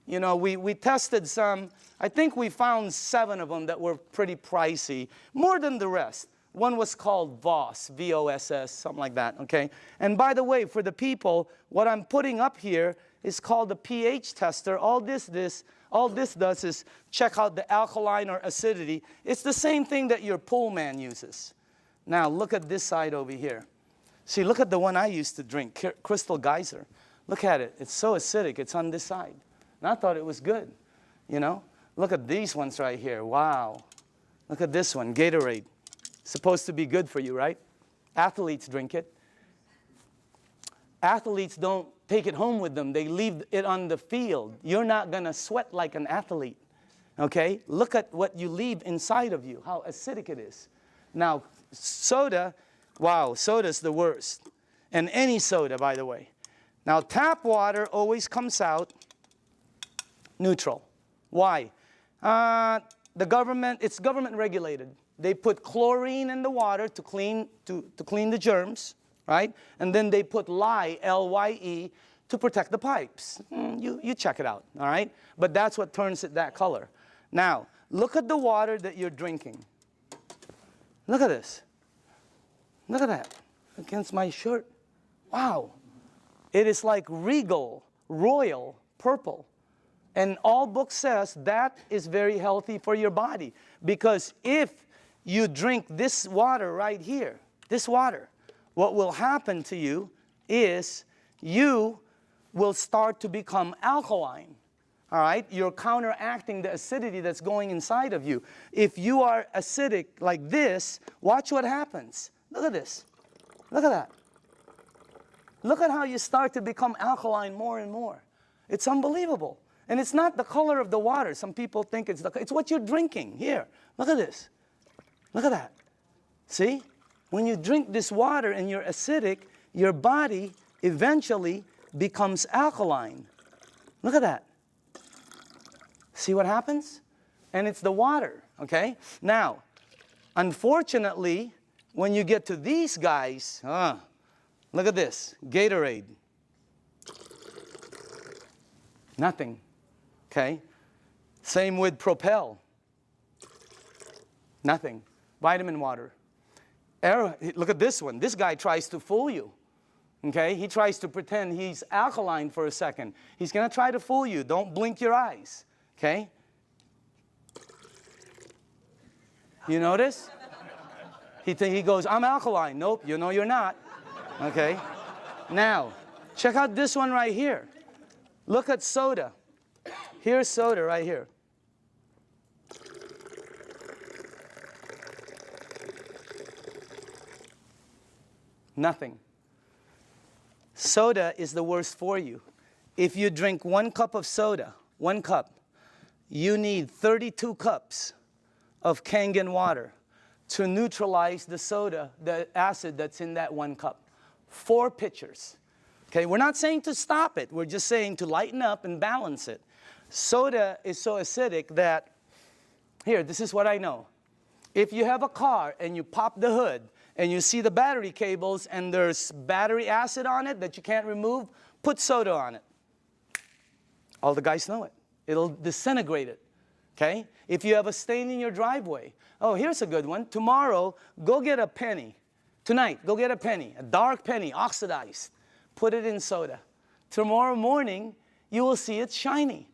You know, we tested some, I think we found 7 of them that were pretty pricey, more than the rest. One was called VOSS, V-O-S-S, something like that, okay? And by the way, for the people, what I'm putting up here is called the pH tester. All this does is check out the alkaline or acidity. It's the same thing that your pool man uses. Now, look at this side over here. See, look at the one I used to drink, Crystal Geyser. Look at it. It's so acidic. It's on this side. And I thought it was good, you know? Look at these ones right here. Wow. Look at this one, Gatorade. Supposed to be good for you, right? Athletes drink it. Athletes don't take it home with them. They leave it on the field. You're not going to sweat like an athlete, okay? Look at what you leave inside of you, how acidic it is. Now, soda, wow, soda's the worst. And any soda, by the way. Now, tap water always comes out neutral. Why? It's government regulated. They put chlorine in the water to clean the germs, right? And then they put lye, L-Y-E, to protect the pipes. You check it out, all right? But that's what turns it that color. Now, look at the water that you're drinking. Look at this. Look at that against my shirt. Wow. It is like regal, royal purple. And all book says that is very healthy for your body. Because if you drink this water right here, this water, what will happen to you is you will start to become alkaline. All right? You're counteracting the acidity that's going inside of you. If you are acidic like this, watch what happens. Look at this. Look at that. Look at how you start to become alkaline more and more. It's unbelievable. And it's not the color of the water. Some people think it's what you're drinking. Here, look at this. Look at that. See? When you drink this water and you're acidic, your body eventually becomes alkaline. Look at that. See what happens? And it's the water, okay? Now, unfortunately, when you get to these guys, look at this, Gatorade. Nothing, okay? Same with Propel. Nothing. Vitamin water. Look at this one. This guy tries to fool you, okay? He tries to pretend he's alkaline for a second. He's going to try to fool you. Don't blink your eyes, okay? You notice? He goes, I'm alkaline. Nope, you know you're not, okay? Now, check out this one right here. Look at soda. Here's soda right here. Nothing. Soda is the worst for you. If you drink 1 cup of soda, 1 cup, you need 32 cups of Kangen water to neutralize the soda, the acid that's in that 1 cup. 4 pitchers. Okay, we're not saying to stop it. We're just saying to lighten up and balance it. Soda is so acidic that, here, this is what I know. If you have a car and you pop the hood and you see the battery cables and there's battery acid on it that you can't remove, put soda on it. All the guys know it. It'll disintegrate it, okay? If you have a stain in your driveway, oh, here's a good one. Tomorrow, go get a penny. Tonight, go get a penny, a dark penny, oxidized. Put it in soda. Tomorrow morning, you will see it's shiny.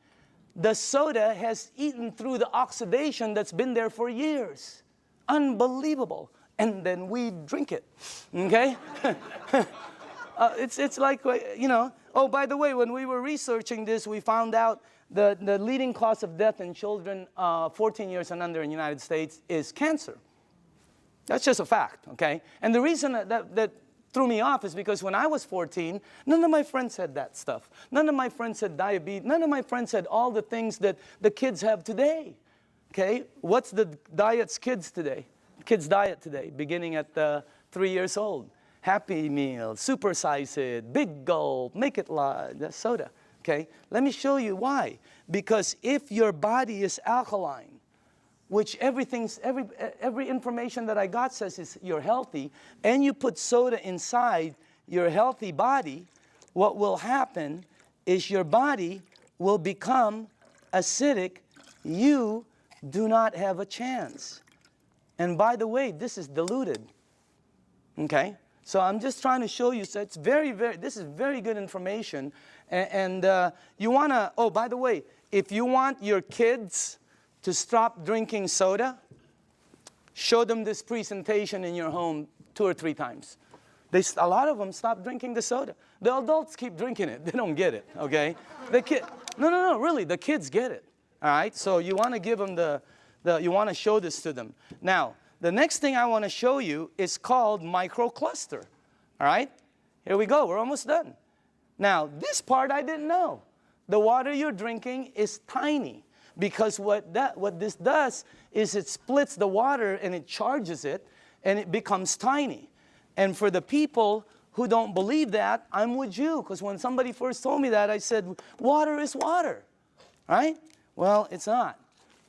The soda has eaten through the oxidation that's been there for years. Unbelievable. And then we drink it, okay? It's like, you know. Oh, by the way, when we were researching this, we found out the leading cause of death in children 14 years and under in the United States is cancer. That's just a fact, okay? And the reason that threw me off is because when I was 14, none of my friends had that stuff. None of my friends had diabetes. None of my friends had all the things that the kids have today, okay? What's the diet's kids today? Kids' diet today, beginning at 3 years old. Happy Meal, supersize it, big gulp, make it large, soda, okay? Let me show you why. Because if your body is alkaline, which every information that I got says is you're healthy, and you put soda inside your healthy body, what will happen is your body will become acidic. You do not have a chance. And by the way, this is diluted. Okay? So I'm just trying to show you, so it's this is very good information. And you want to, oh, by the way, if you want your kids to stop drinking soda, show them this presentation in your home 2 or 3 times. A lot of them stop drinking the soda. The adults keep drinking it. They don't get it, okay? No, really, the kids get it, all right? So you want to give them you want to show this to them. Now, the next thing I want to show you is called microcluster, all right? Here we go. We're almost done. Now, this part I didn't know. The water you're drinking is tiny because what this does is it splits the water and it charges it and it becomes tiny. And for the people who don't believe that, I'm with you, because when somebody first told me that, I said, water is water, right? Well, it's not.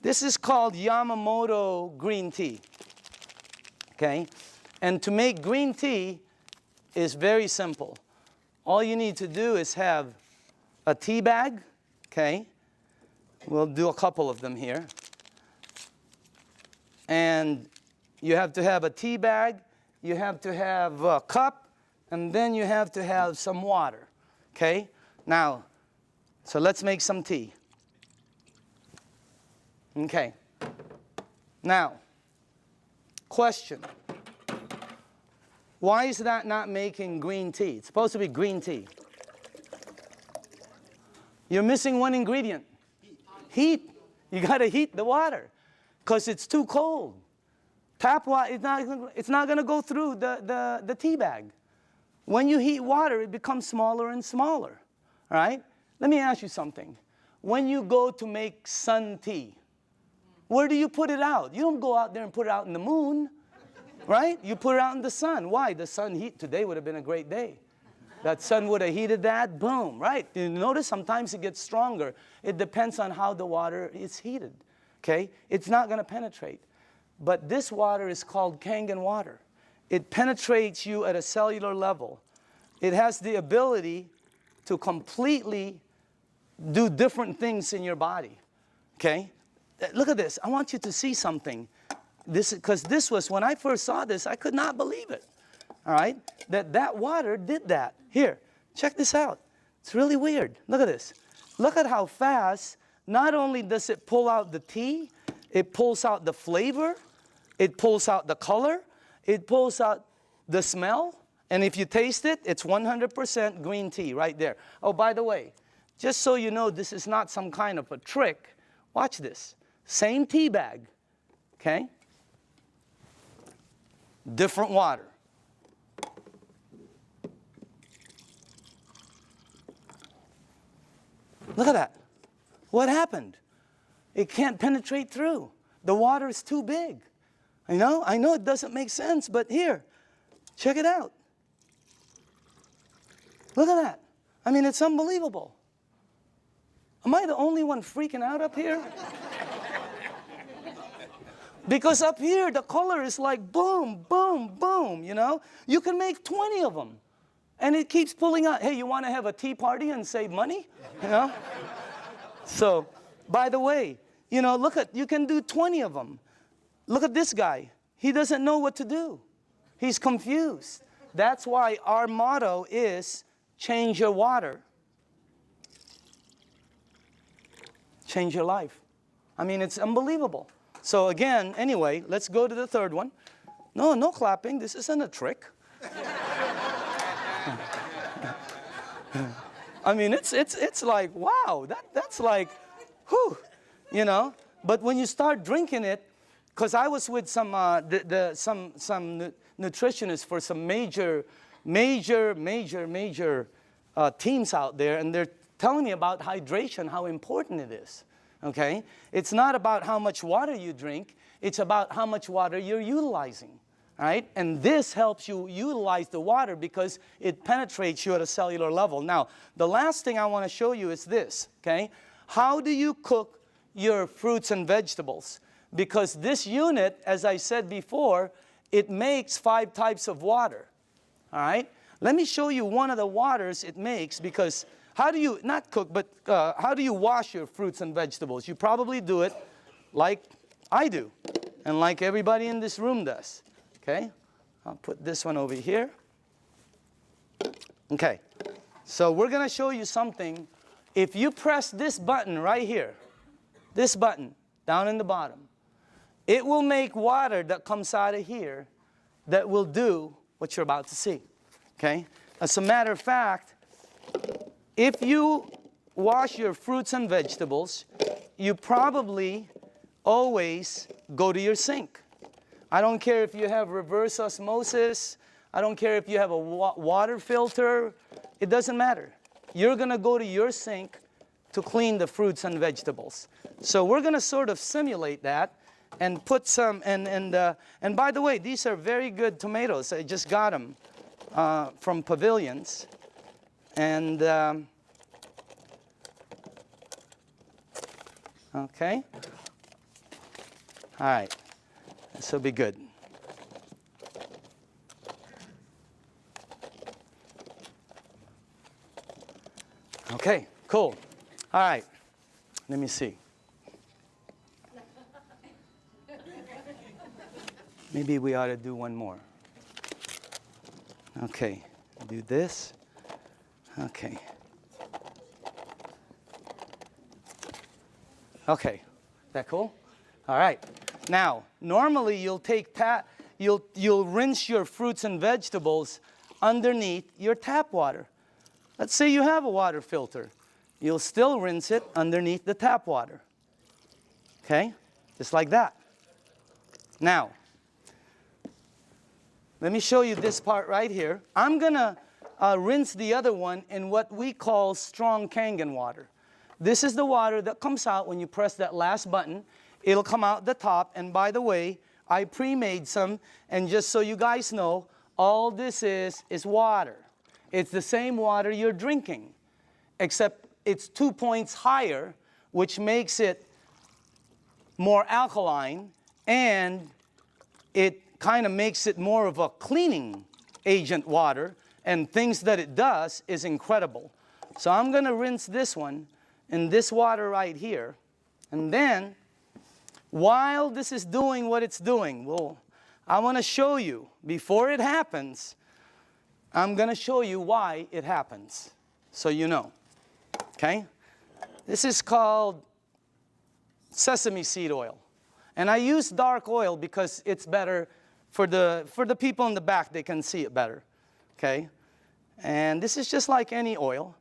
This is called Yamamoto green tea, okay? And to make green tea is very simple. All you need to do is have a tea bag, okay? We'll do a couple of them here. And you have to have a tea bag, you have to have a cup, and then you have to have some water, okay? Now, so let's make some tea. Okay. Now, question. Why is that not making green tea? It's supposed to be green tea. You're missing one ingredient. Heat. You got to heat the water because it's too cold. Tap water, it's not going to go through the tea bag. When you heat water, it becomes smaller and smaller, all right? Let me ask you something. When you go to make sun tea, where do you put it out? You don't go out there and put it out in the moon, right? You put it out in the sun. Why? The sun heat. Today would have been a great day. That sun would have heated that, boom, right? You notice sometimes it gets stronger. It depends on how the water is heated, okay? It's not going to penetrate. But this water is called Kangen water. It penetrates you at a cellular level. It has the ability to completely do different things in your body, okay? Look at this. I want you to see something. Because this was, when I first saw this, I could not believe it, all right? That water did that. Here, check this out. It's really weird. Look at this. Look at how fast, not only does it pull out the tea, it pulls out the flavor, it pulls out the color, it pulls out the smell, and if you taste it, it's 100% green tea right there. Oh, by the way, just so you know, this is not some kind of a trick. Watch this. Same tea bag, okay? Different water. Look at that. What happened? It can't penetrate through. The water is too big. I know it doesn't make sense, but here, check it out. Look at that. I mean, it's unbelievable. Am I the only one freaking out up here? Because up here, the color is like boom, boom, boom, you know? You can make 20 of them. And it keeps pulling out. Hey, you want to have a tea party and save money? You know? So, by the way, you know, you can do 20 of them. Look at this guy. He doesn't know what to do. He's confused. That's why our motto is change your water. Change your life. I mean, it's unbelievable. So again, anyway, let's go to the third one. No clapping. This isn't a trick. I mean, it's like, wow, that's like, whew, you know. But when you start drinking it, because I was with some nutritionists for some major teams out there, and they're telling me about hydration, how important it is. Okay? It's not about how much water you drink, it's about how much water you're utilizing. Right? And this helps you utilize the water because it penetrates you at a cellular level. Now, the last thing I want to show you is this, okay? How do you cook your fruits and vegetables? Because this unit, as I said before, it makes 5 types of water. All right? Let me show you one of the waters it makes, because how do you, not cook, but how do you wash your fruits and vegetables? You probably do it like I do. and like everybody in this room does. Okay? I'll put this one over here. Okay. So we're going to show you something. If you press this button right here, this button down in the bottom, it will make water that comes out of here that will do what you're about to see. Okay? As a matter of fact, if you wash your fruits and vegetables, you probably always go to your sink. I don't care if you have reverse osmosis. I don't care if you have a water filter. It doesn't matter. You're going to go to your sink to clean the fruits and vegetables. So we're going to sort of simulate that and put some, and by the way, these are very good tomatoes. I just got them from Pavilions. And, okay. All right. This will be good. Okay, cool. All right. Let me see. Maybe we ought to do one more. Okay, do this. Okay. Okay, is that cool? All right. Now, normally you'll take you'll rinse your fruits and vegetables underneath your tap water. Let's say you have a water filter. You'll still rinse it underneath the tap water. Okay? Just like that. Now, let me show you this part right here. I'm going to rinse the other one in what we call strong Kangen water. This is the water that comes out when you press that last button. It'll come out the top. And by the way, I pre-made some. And just so you guys know, all this is water. It's the same water you're drinking, except it's 2 points higher, which makes it more alkaline, and it kind of makes it more of a cleaning agent water, and things that it does is incredible. So I'm going to rinse this one in this water right here, and then while this is doing what it's doing, well, I want to show you, before it happens, I'm going to show you why it happens, so you know. Okay? This is called sesame seed oil. And I use dark oil because it's better for the people in the back. They can see it better. Okay? And this is just like any oil.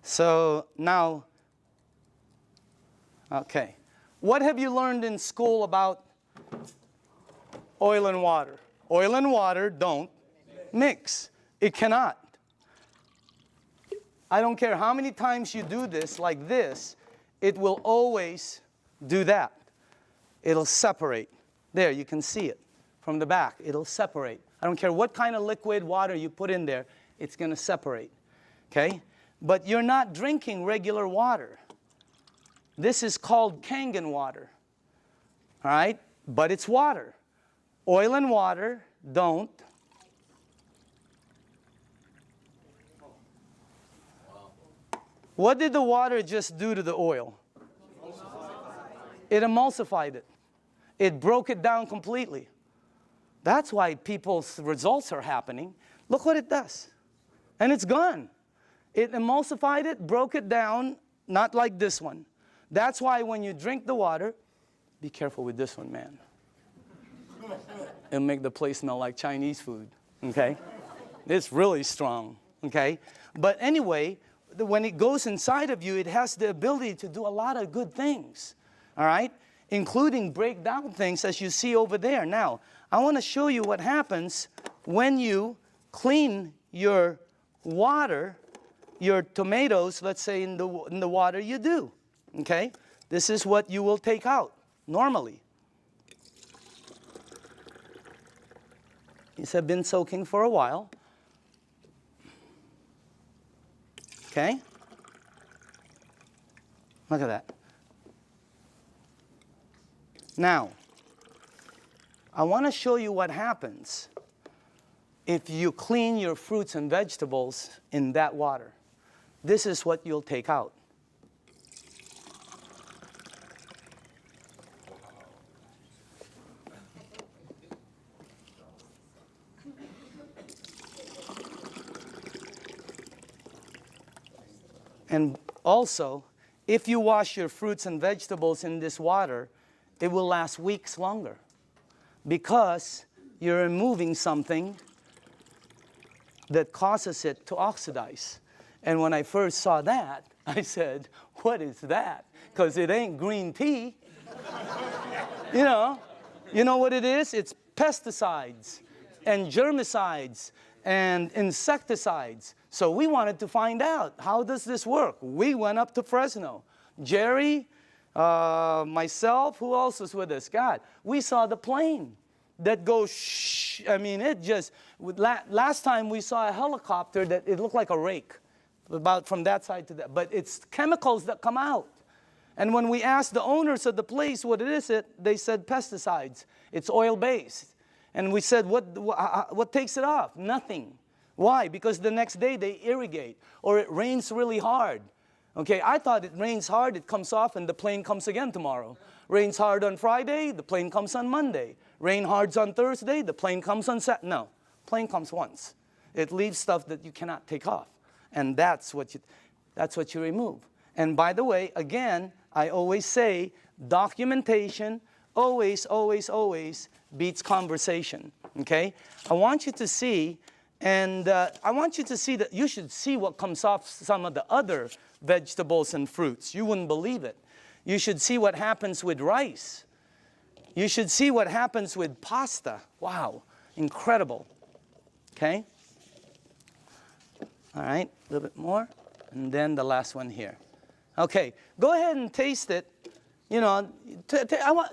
So now, okay. What have you learned in school about oil and water? Oil and water don't mix. It cannot. I don't care how many times you do this like this, it will always do that. It'll separate. There, you can see it from the back. It'll separate. I don't care what kind of liquid water you put in there, it's going to separate. Okay? But you're not drinking regular water. This is called Kangen water. All right? But it's water. Oil and water don't. What did the water just do to the oil? It emulsified it. It broke it down completely. That's why people's results are happening. Look what it does. And it's gone. It emulsified it, broke it down, not like this one. That's why when you drink the water, be careful with this one, man. It'll make the place smell like Chinese food, okay? It's really strong, okay? But anyway, when it goes inside of you, it has the ability to do a lot of good things, all right? Including break down things as you see over there. Now, I want to show you what happens when you clean your water, your tomatoes, let's say in the water you do, okay? This is what you will take out normally. These have been soaking for a while. Okay? Look at that. Now, I want to show you what happens if you clean your fruits and vegetables in that water. This is what you'll take out. And also, if you wash your fruits and vegetables in this water, it will last weeks longer because you're removing something that causes it to oxidize. And when I first saw that, I said, what is that? Because it ain't green tea. You know what it is? It's pesticides and germicides and insecticides. So we wanted to find out, how does this work? We went up to Fresno. Jerry, myself, who else was with us? God, we saw the plane that goes shh. I mean, it just, last time we saw a helicopter that it looked like a rake, about from that side to that. But it's chemicals that come out. And when we asked the owners of the place what it is, they said pesticides. It's oil-based. And we said, what takes it off? Nothing. Why? Because the next day they irrigate, or it rains really hard. Okay, I thought it rains hard, it comes off, and the plane comes again tomorrow. Rains hard on Friday, the plane comes on Monday. Rain hard on Thursday, the plane comes on Saturday. No, plane comes once. It leaves stuff that you cannot take off. And that's what you remove. And by the way, again, I always say, documentation always, always, always beats conversation, okay? I want you to see, and I want you to see that you should see what comes off some of the other vegetables and fruits. You wouldn't believe it. You should see what happens with rice. You should see what happens with pasta. Wow, incredible, okay? All right, a little bit more, and then the last one here. Okay, go ahead and taste it. You know,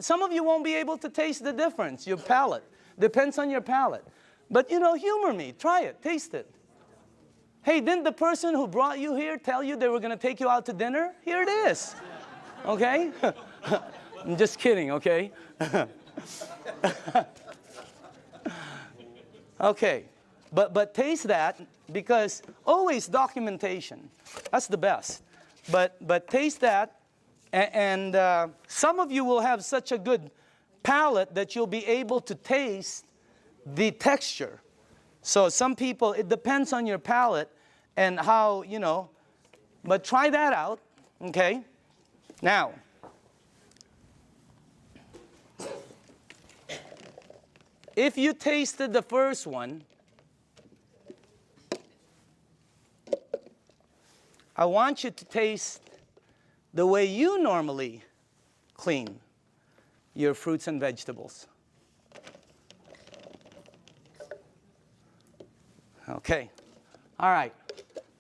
some of you won't be able to taste the difference, your palate. Depends on your palate. But, you know, humor me. Try it. Taste it. Hey, didn't the person who brought you here tell you they were going to take you out to dinner? Here it is. Okay? I'm just kidding, okay? Okay. But taste that, because always documentation. That's the best. But taste that, and some of you will have such a good palate that you'll be able to taste the texture. So some people, it depends on your palate and how, you know, but try that out, okay? Now, if you tasted the first one, I want you to taste the way you normally clean your fruits and vegetables. Okay. All right.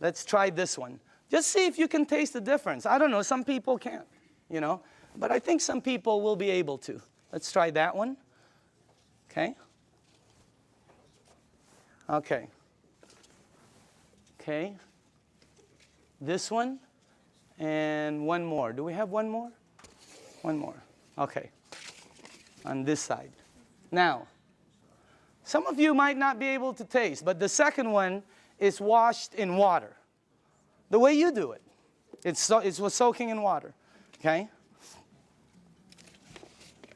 Let's try this one. Just see if you can taste the difference. I don't know. Some people can't, you know. But I think some people will be able to. Let's try that one. Okay. Okay. Okay. This one, and one more. Do we have one more? One more. Okay. On this side. Now, some of you might not be able to taste, but the second one is washed in water. The way you do it. It was soaking in water. Okay?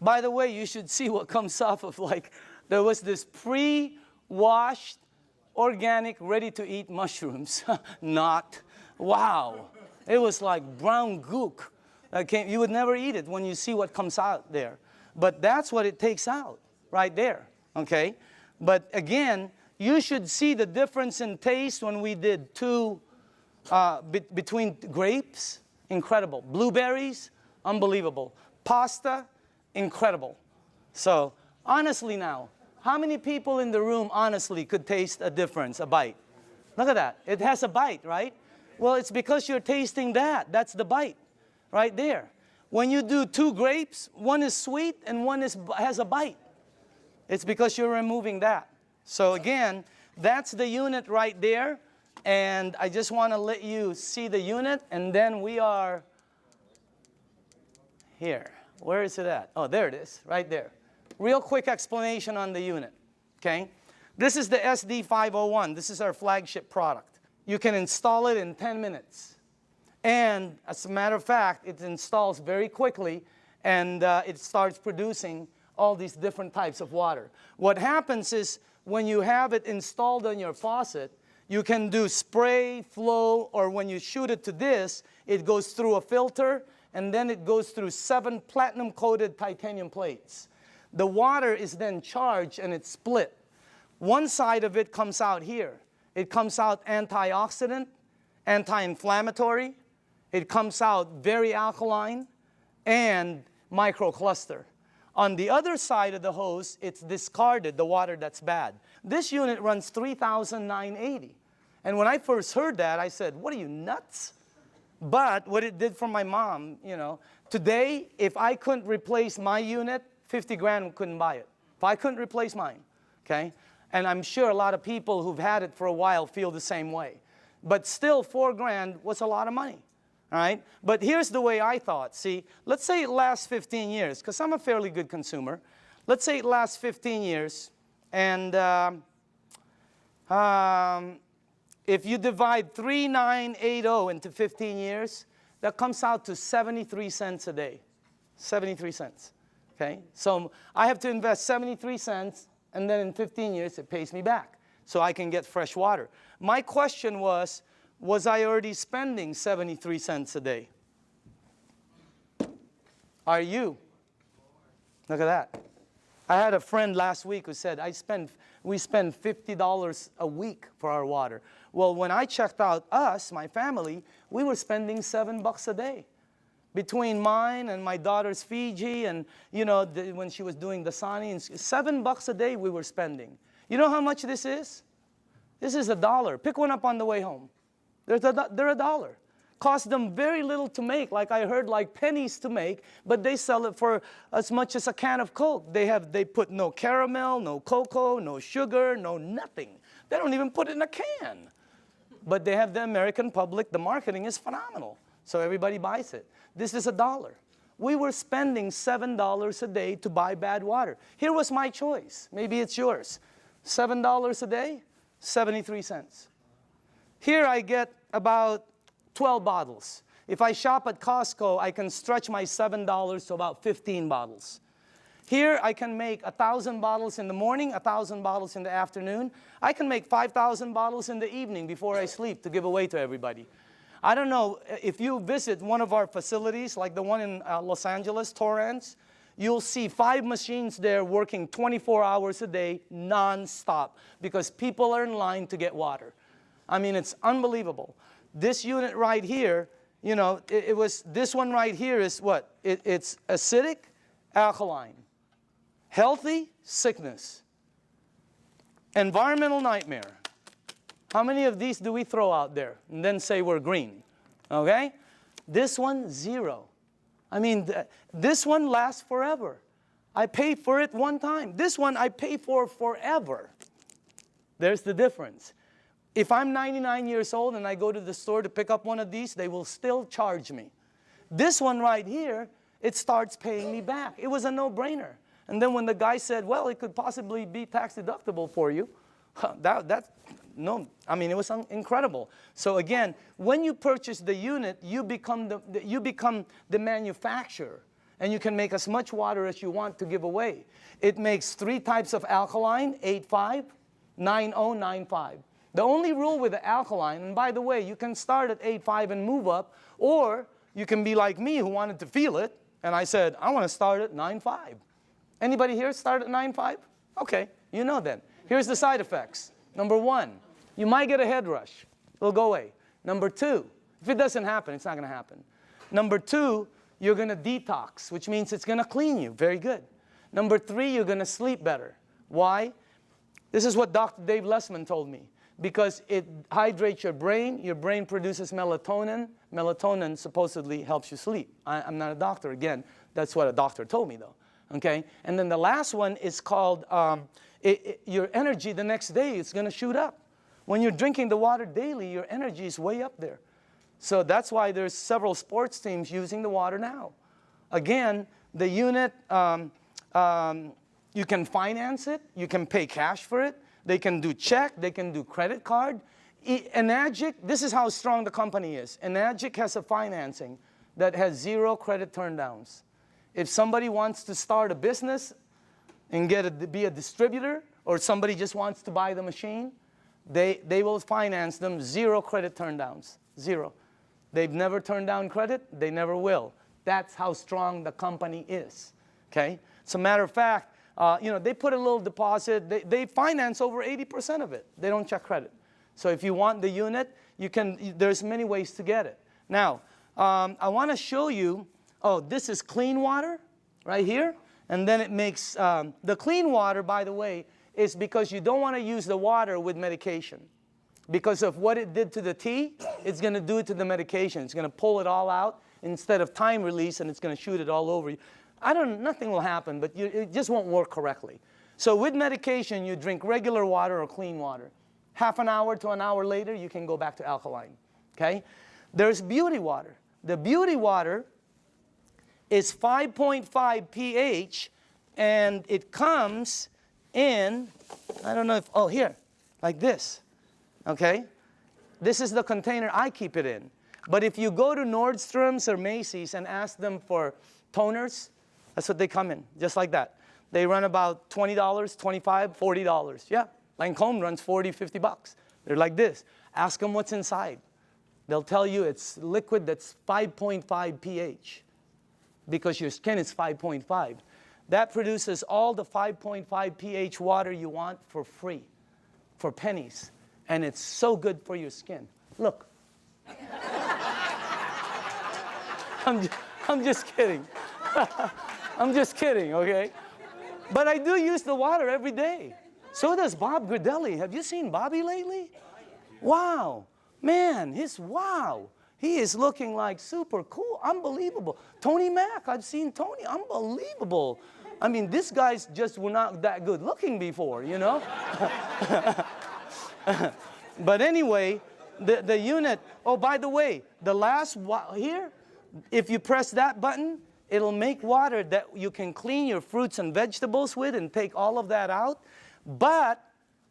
By the way, you should see what comes off of, like, there was this pre-washed, organic, ready-to-eat mushrooms. Not. Wow. It was like brown gook. You would never eat it when you see what comes out there. But that's what it takes out right there. Okay? But again, you should see the difference in taste when we did between grapes, incredible. Blueberries, unbelievable. Pasta, incredible. So, honestly now, how many people in the room honestly could taste a difference, a bite? Look at that. It has a bite, right? Well, it's because you're tasting that. That's the bite right there. When you do two grapes, one is sweet and one has a bite. It's because you're removing that. So again, that's the unit right there. And I just want to let you see the unit. And then we are here. Where is it at? Oh, there it is, right there. Real quick explanation on the unit, okay? This is the SD501. This is our flagship product. You can install it in 10 minutes. And as a matter of fact, it installs very quickly, and it starts producing all these different types of water. What happens is when you have it installed on your faucet, You can do spray, flow, or when you shoot it to this, it goes through a filter, and then it goes through 7 platinum-coated titanium plates. The water is then charged, and it's split. One side of it comes out here. It comes out antioxidant, anti-inflammatory. It comes out very alkaline, and microcluster. On the other side of the hose, it's discarded, the water that's bad. This unit runs 3,980. And when I first heard that, I said, what are you, nuts? But what it did for my mom, you know, today, if I couldn't replace my unit, 50 grand couldn't buy it. If I couldn't replace mine, okay? And I'm sure a lot of people who've had it for a while feel the same way. But still, 4 grand was a lot of money. All right? But here's the way I thought. See, let's say it lasts 15 years, because I'm a fairly good consumer. Let's say it lasts 15 years, and if you divide 3,980 into 15 years, that comes out to 73 cents a day. 73 cents. Okay? So I have to invest 73 cents, and then in 15 years, it pays me back, so I can get fresh water. My question was I already spending 73 cents a day? Are you? Look at that. I had a friend last week who said, we spend $50 a week for our water. Well, when I checked out us, my family, we were spending $7 a day. Between mine and my daughter's Fiji and, you know, when she was doing the Sani, $7 a day we were spending. You know how much this is? This is $1. Pick one up on the way home. They're $1. Cost them very little to make, like I heard, like pennies to make, but they sell it for as much as a can of Coke. They put no caramel, no cocoa, no sugar, no nothing. They don't even put it in a can. But they have the American public, the marketing is phenomenal. So everybody buys it. This is $1. We were spending $7 a day to buy bad water. Here was my choice. Maybe it's yours. $7 a day, 73 cents. Here I get about 12 bottles. If I shop at Costco, I can stretch my $7 to about 15 bottles. Here I can make 1,000 bottles in the morning, 1,000 bottles in the afternoon. I can make 5,000 bottles in the evening before I sleep to give away to everybody. I don't know, if you visit one of our facilities, like the one in Los Angeles, Torrance, you'll see 5 machines there working 24 hours a day, non-stop, because people are in line to get water. I mean, it's unbelievable. This unit right here, you know, this one right here is what? It's acidic, alkaline. Healthy, sickness. Environmental nightmare. How many of these do we throw out there and then say we're green? Okay? This one, 0. I mean, this one lasts forever. I pay for it one time. This one I pay for forever. There's the difference. If I'm 99 years old and I go to the store to pick up one of these, they will still charge me. This one right here, it starts paying me back. It was a no-brainer. And then when the guy said, well, it could possibly be tax deductible for you, no, I mean, it was incredible. So again, when you purchase the unit, you become the manufacturer, and you can make as much water as you want to give away. It makes 3 types of alkaline, 8.5, 9.0, 9.5. The only rule with the alkaline, and by the way, you can start at 8.5 and move up, or you can be like me who wanted to feel it, and I said, I want to start at 9.5. Anybody here start at 9.5? Okay, you know then. Here's the side effects. Number 1, you might get a head rush. It'll go away. Number 2, if it doesn't happen, it's not going to happen. Number 2, you're going to detox, which means it's going to clean you. Very good. Number 3, you're going to sleep better. Why? This is what Dr. Dave Lessman told me. Because it hydrates your brain produces melatonin. Melatonin supposedly helps you sleep. I'm not a doctor, again. That's what a doctor told me, though. Okay? And then the last one is called, your energy the next day is going to shoot up. When you're drinking the water daily, your energy is way up there. So that's why there's several sports teams using the water now. Again, the unit, you can finance it. You can pay cash for it. They can do check. They can do credit card. Enagic, this is how strong the company is. Enagic has a financing that has 0 credit turndowns. If somebody wants to start a business and be a distributor, or somebody just wants to buy the machine, they will finance them, 0 credit turndowns, 0. They've never turned down credit, they never will. That's how strong the company is, okay? As a matter of fact, they put a little deposit, they finance over 80% of it. They don't check credit. So if you want the unit, there's many ways to get it. Now, I want to show you, this is clean water right here. And then it makes, the clean water, by the way, is because you don't want to use the water with medication. Because of what it did to the tea, it's going to do it to the medication. It's going to pull it all out instead of time release, and it's going to shoot it all over you. Nothing will happen, but it just won't work correctly. So with medication, you drink regular water or clean water. Half an hour to an hour later, you can go back to alkaline, okay? There's beauty water. The beauty water is 5.5 pH, and it comes in, I don't know if, here, like this, okay? This is the container I keep it in. But if you go to Nordstrom's or Macy's and ask them for toners, that's what they come in, just like that. They run about $20, $25, $40. Yeah, Lancome runs 40, 50 bucks. They're like this. Ask them what's inside. They'll tell you it's liquid that's 5.5 pH because your skin is 5.5. That produces all the 5.5 pH water you want for free, for pennies. And it's so good for your skin. Look. I'm just kidding. I'm just kidding, okay? But I do use the water every day. So does Bob Gridelli. Have you seen Bobby lately? Wow. Man, wow. He is looking like super cool. Unbelievable. Tony Mack, I've seen Tony. Unbelievable. I mean, these guys just were not that good looking before, you know? But anyway, the unit, by the way, the last here, if you press that button, it'll make water that you can clean your fruits and vegetables with and take all of that out. But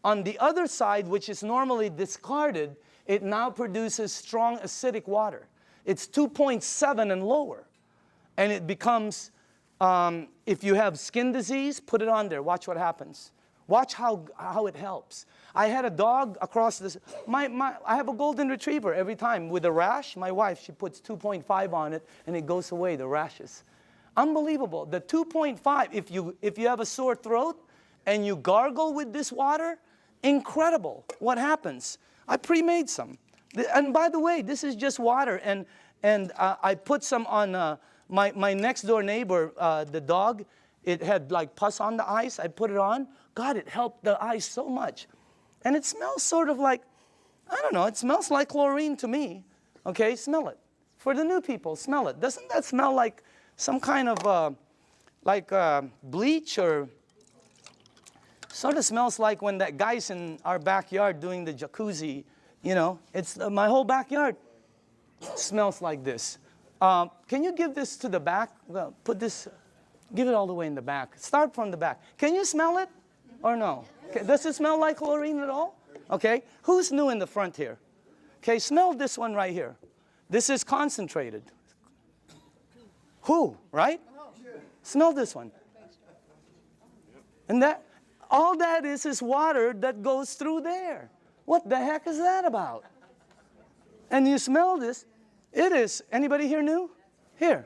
on the other side, which is normally discarded, it now produces strong acidic water. It's 2.7 and lower. And it becomes, if you have skin disease, put it on there. Watch what happens. Watch how it helps. I had a dog across this. I have a golden retriever every time with a rash. My wife, she puts 2.5 on it, and it goes away, the rashes. Unbelievable. The 2.5, if you have a sore throat and you gargle with this water, incredible. What happens? I pre-made some. And by the way, this is just water. And I put some on my next door neighbor, the dog. It had like pus on the eyes. I put it on. God, it helped the eyes so much. And it smells sort of like, I don't know, it smells like chlorine to me. Okay, smell it. For the new people, smell it. Doesn't that smell like some kind of bleach, or sort of smells like when that guy's in our backyard doing the jacuzzi, you know? It's my whole backyard smells like this. Can you give this to the back? Well, give it all the way in the back. Start from the back. Can you smell it or no? Okay. Does it smell like chlorine at all? Okay. Who's new in the front here? Okay, smell this one right here. This is concentrated. Who, right? Smell this one. And all that is water that goes through there. What the heck is that about? And you smell this. It is, anybody here new? Here,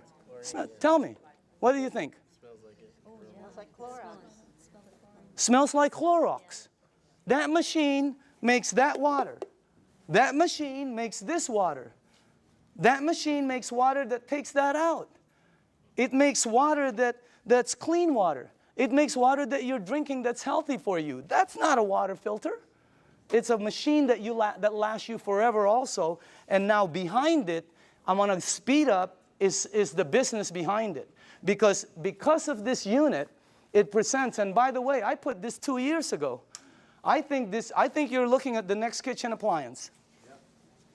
tell me. What do you think? Smells like it. Smells like Clorox. Smells like Clorox. That machine makes that water. That machine makes this water. That machine makes water that takes that out. It makes water that's clean water. It makes water that you're drinking that's healthy for you. That's not a water filter. It's a machine that lasts you forever also. And now behind it, I want to speed up, is the business behind it. Because of this unit, it presents, and by the way, I put this 2 years ago. I think you're looking at the next kitchen appliance. Yep.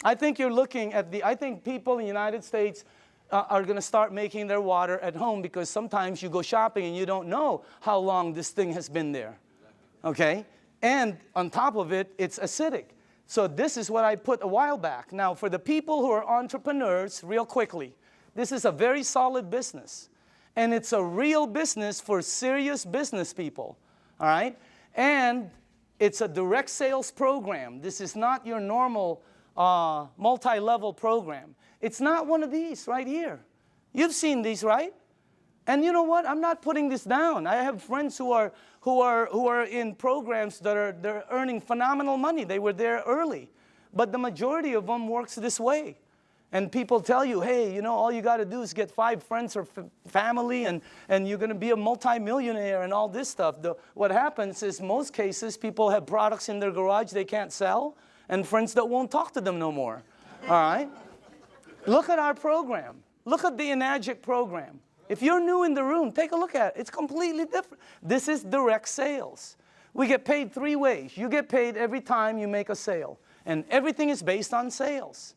I think you're looking at I think people in the United States are going to start making their water at home, because sometimes you go shopping and you don't know how long this thing has been there. Okay? And on top of it, it's acidic. So this is what I put a while back. Now, for the people who are entrepreneurs, real quickly, this is a very solid business. And it's a real business for serious business people. All right? And It's a direct sales program. This is not your normal multi-level program. It's not one of these right here. You've seen these, right? And you know what? I'm not putting this down. I have friends who are in programs they're earning phenomenal money. They were there early. But the majority of them works this way. And people tell you, hey, you know, all you got to do is get 5 friends or family, and you're going to be a multimillionaire and all this stuff. What happens is most cases people have products in their garage they can't sell, and friends that won't talk to them no more. All right? Look at our program. Look at the Enagic program. If you're new in the room, take a look at it. It's completely different. This is direct sales. We get paid 3 ways. You get paid every time you make a sale, and everything is based on sales.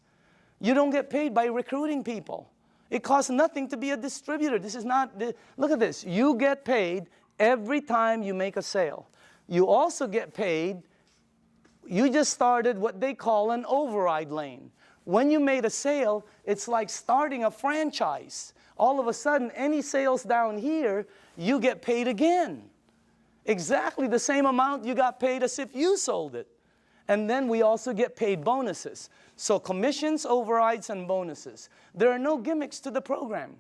You don't get paid by recruiting people. It costs nothing to be a distributor. This is not, look at this. You get paid every time you make a sale. You also get paid, you just started what they call an override lane. When you made a sale, it's like starting a franchise. All of a sudden, any sales down here, you get paid again. Exactly the same amount you got paid as if you sold it. And then we also get paid bonuses. So commissions, overrides, and bonuses. There are no gimmicks to the program.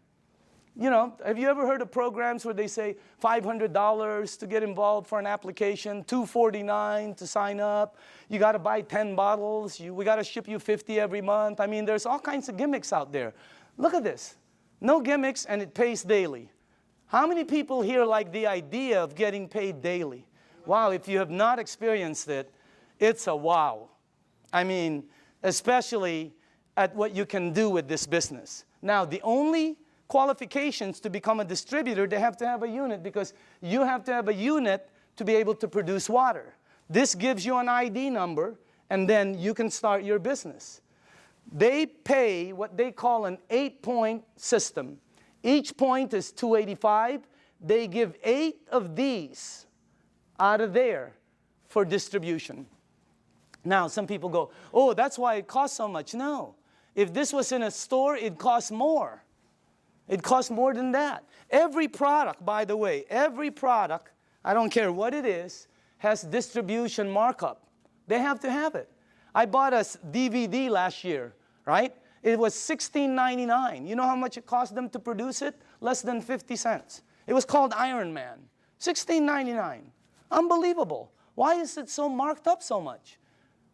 You know, have you ever heard of programs where they say $500 to get involved for an application, $249 to sign up, you got to buy 10 bottles, we got to ship you 50 every month. I mean, there's all kinds of gimmicks out there. Look at this. No gimmicks, and it pays daily. How many people here like the idea of getting paid daily? Wow, if you have not experienced it, it's a wow. I mean, especially at what you can do with this business. Now, the only qualifications to become a distributor, they have to have a unit, because you have to have a unit to be able to produce water. This gives you an ID number, and then you can start your business. They pay what they call an 8-point system. Each point is $285. They give 8 of these out of there for distribution. Now, some people go, oh, that's why it costs so much. No. If this was in a store, it costs more. It costs more than that. Every product, by the way, every product, I don't care what it is, has distribution markup. They have to have it. I bought a DVD last year, right? It was $16.99. You know how much it cost them to produce it? Less than 50 cents. It was called Iron Man. $16.99. Unbelievable. Why is it so marked up so much?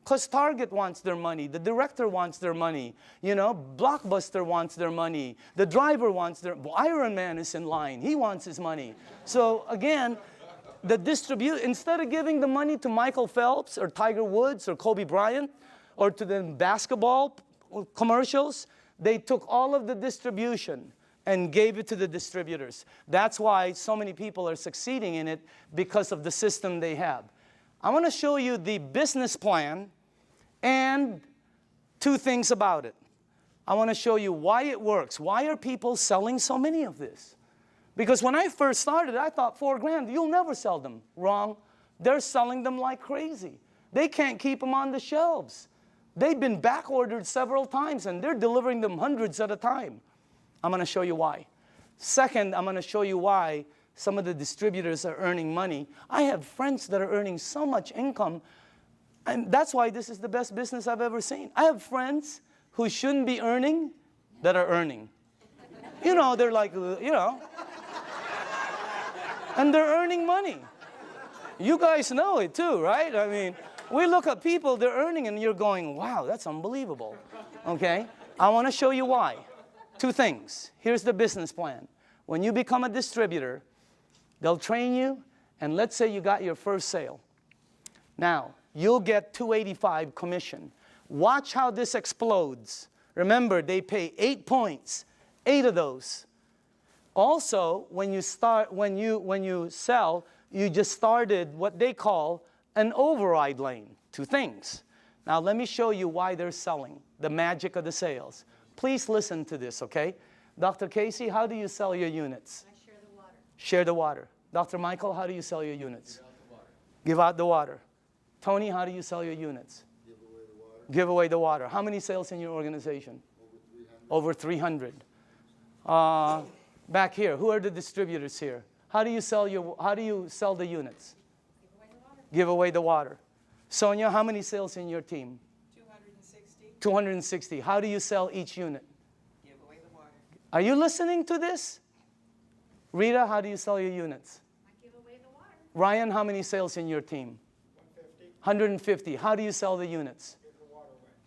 Because Target wants their money, the director wants their money, you know, Blockbuster wants their money, the driver wants their, Iron Man is in line, he wants his money. So again, instead of giving the money to Michael Phelps or Tiger Woods or Kobe Bryant or to the basketball commercials, they took all of the distribution and gave it to the distributors. That's why so many people are succeeding in it, because of the system they have. I want to show you the business plan and 2 things about it. I want to show you why it works. Why are people selling so many of this? Because when I first started, I thought $4,000, you'll never sell them. Wrong. They're selling them like crazy. They can't keep them on the shelves. They've been back ordered several times, and they're delivering them hundreds at a time. I'm going to show you why. Second, I'm going to show you why some of the distributors are earning money. I have friends that are earning so much income, and that's why this is the best business I've ever seen. I have friends who shouldn't be earning that are earning. You know, they're like, you know, and they're earning money. You guys know it too, right? I mean, we look at people, they're earning, and you're going, wow, that's unbelievable. Okay? I want to show you why. 2 things. Here's the business plan. When you become a distributor, they'll train you, and let's say you got your first sale. Now, you'll get $285 commission. Watch how this explodes. Remember, they pay 8 points, 8 of those. Also, when you sell, you just started what they call an override lane. 2 things. Now, let me show you why they're selling, the magic of the sales. Please listen to this, okay? Dr. Casey, how do you sell your units? I share the water. Share the water. Dr. Michael, how do you sell your units? Give out the water. Tony, how do you sell your units? Give away the water. Give away the water. How many sales in your organization? Over 300. Over 300. Back here, who are the distributors here? How do you sell the units? Give away the water. Give away the water. Sonia, how many sales in your team? 260. 260. How do you sell each unit? Give away the water. Are you listening to this? Rita, how do you sell your units? I give away the water. Ryan, how many sales in your team? 150. How do you sell the units?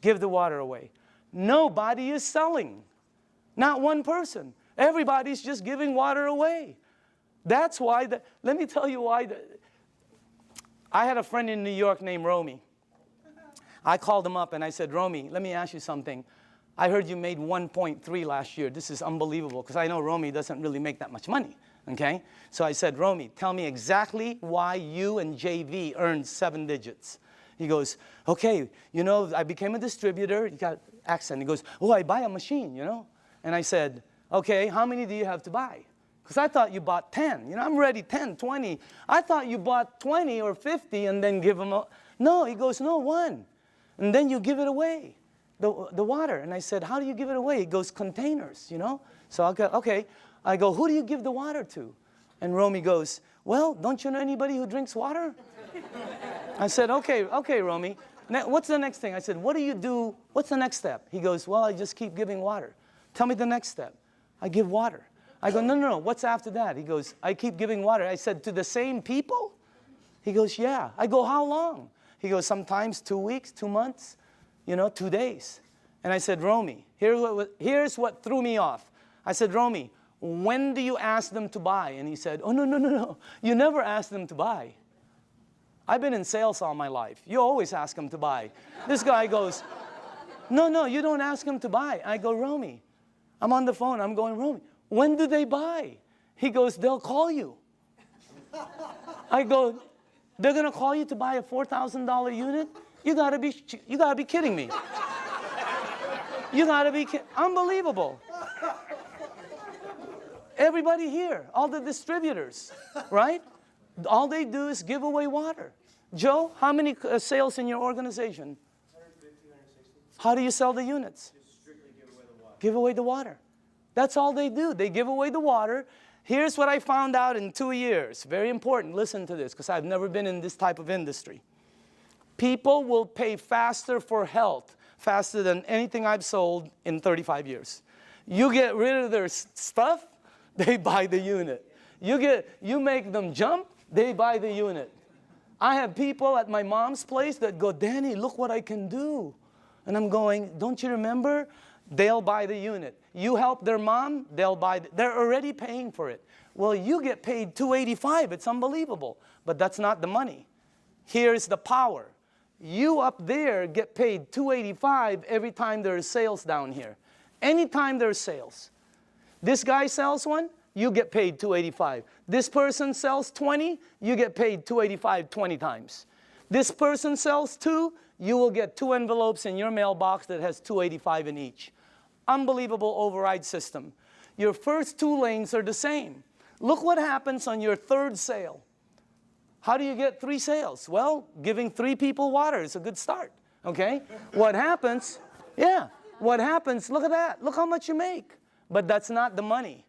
Give the water away. Nobody is selling. Not one person. Everybody's just giving water away. That's why, let me tell you why. I had a friend in New York named Romy. I called him up and I said, Romy, let me ask you something. I heard you made 1.3 last year. This is unbelievable, because I know Romy doesn't really make that much money, okay? So I said, Romy, tell me exactly why you and JV earned 7 digits. He goes, okay, you know, I became a distributor. He got accent. He goes, oh, I buy a machine, you know? And I said, okay, how many do you have to buy? Because I thought you bought 10. You know, I'm ready 10, 20. I thought you bought 20 or 50 and then give them a... No, he goes, no, 1. And then you give it away, the water. And I said, how do you give it away? He goes, containers, you know? So I go, okay. I go, who do you give the water to? And Romy goes, well, don't you know anybody who drinks water? I said, okay, Romy. What's the next thing? I said, what do you do? What's the next step? He goes, well, I just keep giving water. Tell me the next step. I give water. I go, no, what's after that? He goes, I keep giving water. I said, to the same people? He goes, yeah. I go, how long? He goes, sometimes 2 weeks, 2 months, you know, 2 days. And I said, Romy, here's what threw me off. I said, Romy, when do you ask them to buy? And he said, oh, no. You never ask them to buy. I've been in sales all my life. You always ask them to buy. This guy goes, no, you don't ask them to buy. I go, Romy, I'm on the phone. I'm going, Romy, when do they buy? He goes, they'll call you. I go, they're going to call you to buy a $4,000 unit? You gotta be kidding me. You gotta be kidding. Unbelievable. Everybody here, all the distributors, right? All they do is give away water. Joe, how many sales in your organization? 150, 160. How do you sell the units? Just strictly give away the water. Give away the water. That's all they do. They give away the water. Here's what I found out in 2 years. Very important. Listen to this, because I've never been in this type of industry. People will pay faster for health, faster than anything I've sold in 35 years. You get rid of their stuff, they buy the unit. You make them jump, they buy the unit. I have people at my mom's place that go, Danny, look what I can do. And I'm going, don't you remember? They'll buy the unit. You help their mom, they'll buy. They're already paying for it. Well, you get paid $285. It's unbelievable. But that's not the money. Here's the power. You up there get paid $285 every time there's sales down here. Anytime there's sales. This guy sells one, you get paid $285. This person sells 20, you get paid $285 20 times. This person sells 2, you will get 2 envelopes in your mailbox that has $285 in each. Unbelievable override system. Your first 2 lanes are the same. Look what happens on your 3rd sale. How do you get 3 sales? Well, giving 3 people water is a good start, okay? What happens, what happens, look at that. Look how much you make. But that's not the money.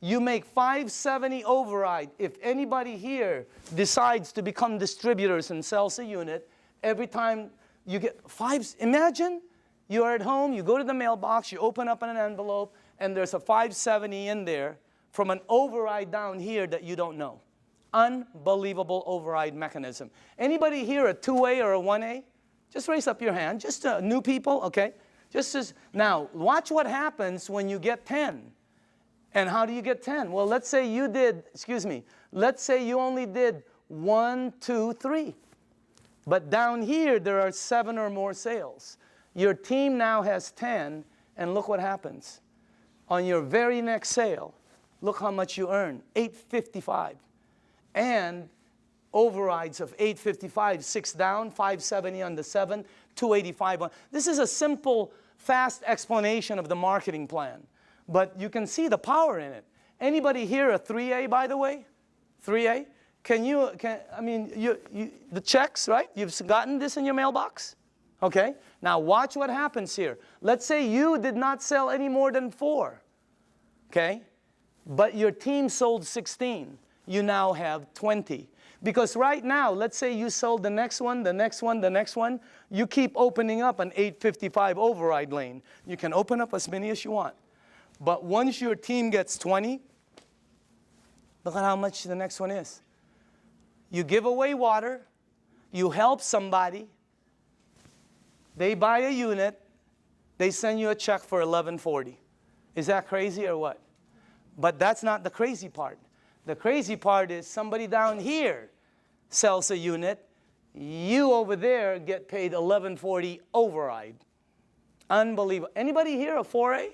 You make $570 override. If anybody here decides to become distributors and sells a unit, every time you get 5, imagine you're at home, you go to the mailbox, you open up an envelope, and there's a $570 in there from an override down here that you don't know. Unbelievable override mechanism. Anybody here a 2A or a 1A? Just raise up your hand. Just new people, okay? Now, watch what happens when you get 10. And how do you get 10? Well, let's say you did, let's say you only did 1, 2, 3. But down here, there are 7 or more sales. Your team now has 10, and look what happens. On your very next sale, look how much you earn, $855. And overrides of $855, 6 down, $570 on the 7, $285 on. This is a simple, fast explanation of the marketing plan. But you can see the power in it. Anybody here a 3A, by the way? 3A? The checks, right? You've gotten this in your mailbox? Okay? Now watch what happens here. Let's say you did not sell any more than 4. Okay? But your team sold 16. You now have 20. Because right now, let's say you sold the next one, the next one, the next one. You keep opening up an 855 override lane. You can open up as many as you want. But once your team gets 20, look at how much the next one is. You give away water. You help somebody. They buy a unit. They send you a check for $11.40. Is that crazy or what? But that's not the crazy part. The crazy part is somebody down here sells a unit. You over there get paid $11.40 override. Unbelievable. Anybody here a 4A?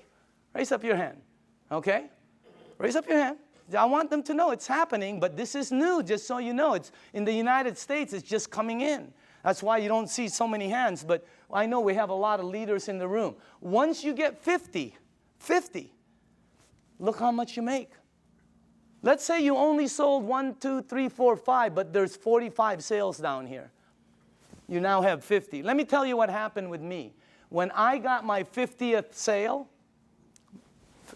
Raise up your hand. Okay? Raise up your hand. I want them to know it's happening, but this is new, just so you know. It's in the United States, it's just coming in. That's why you don't see so many hands, but I know we have a lot of leaders in the room. Once you get 50, look how much you make. Let's say you only sold 1, 2, 3, 4, 5, but there's 45 sales down here. You now have 50. Let me tell you what happened with me. When I got my 50th sale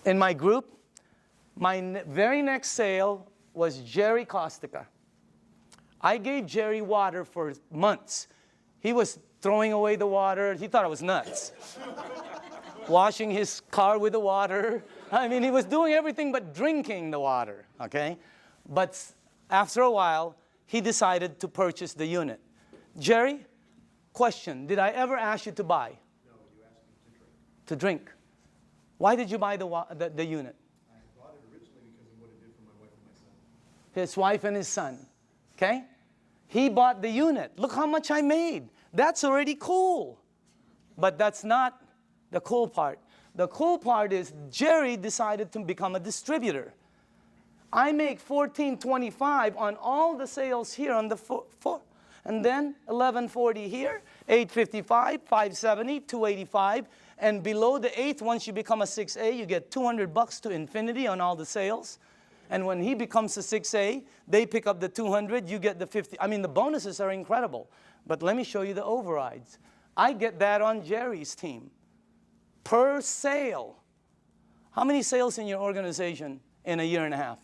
in my group, my very next sale was Jerry Kostica. I gave Jerry water for months. He was throwing away the water. He thought I was nuts. Washing his car with the water. I mean, he was doing everything but drinking the water, okay? But after a while, he decided to purchase the unit. Jerry, question, did I ever ask you to buy? No, you asked me To drink. Why did you buy the unit? I bought it originally because of what it did for my wife and my son. His wife and his son, okay? He bought the unit. Look how much I made. That's already cool. But that's not the cool part. The cool part is Jerry decided to become a distributor. I make $14.25 on all the sales here on the floor. And then $11.40 here, $8.55, $5.70, $2.85. And below the 8th, once you become a 6A, you get $200 to infinity on all the sales. And when he becomes a 6A, they pick up the 200, you get the 50. I mean, the bonuses are incredible. But let me show you the overrides. I get that on Jerry's team. Per sale. How many sales in your organization in a year and a half?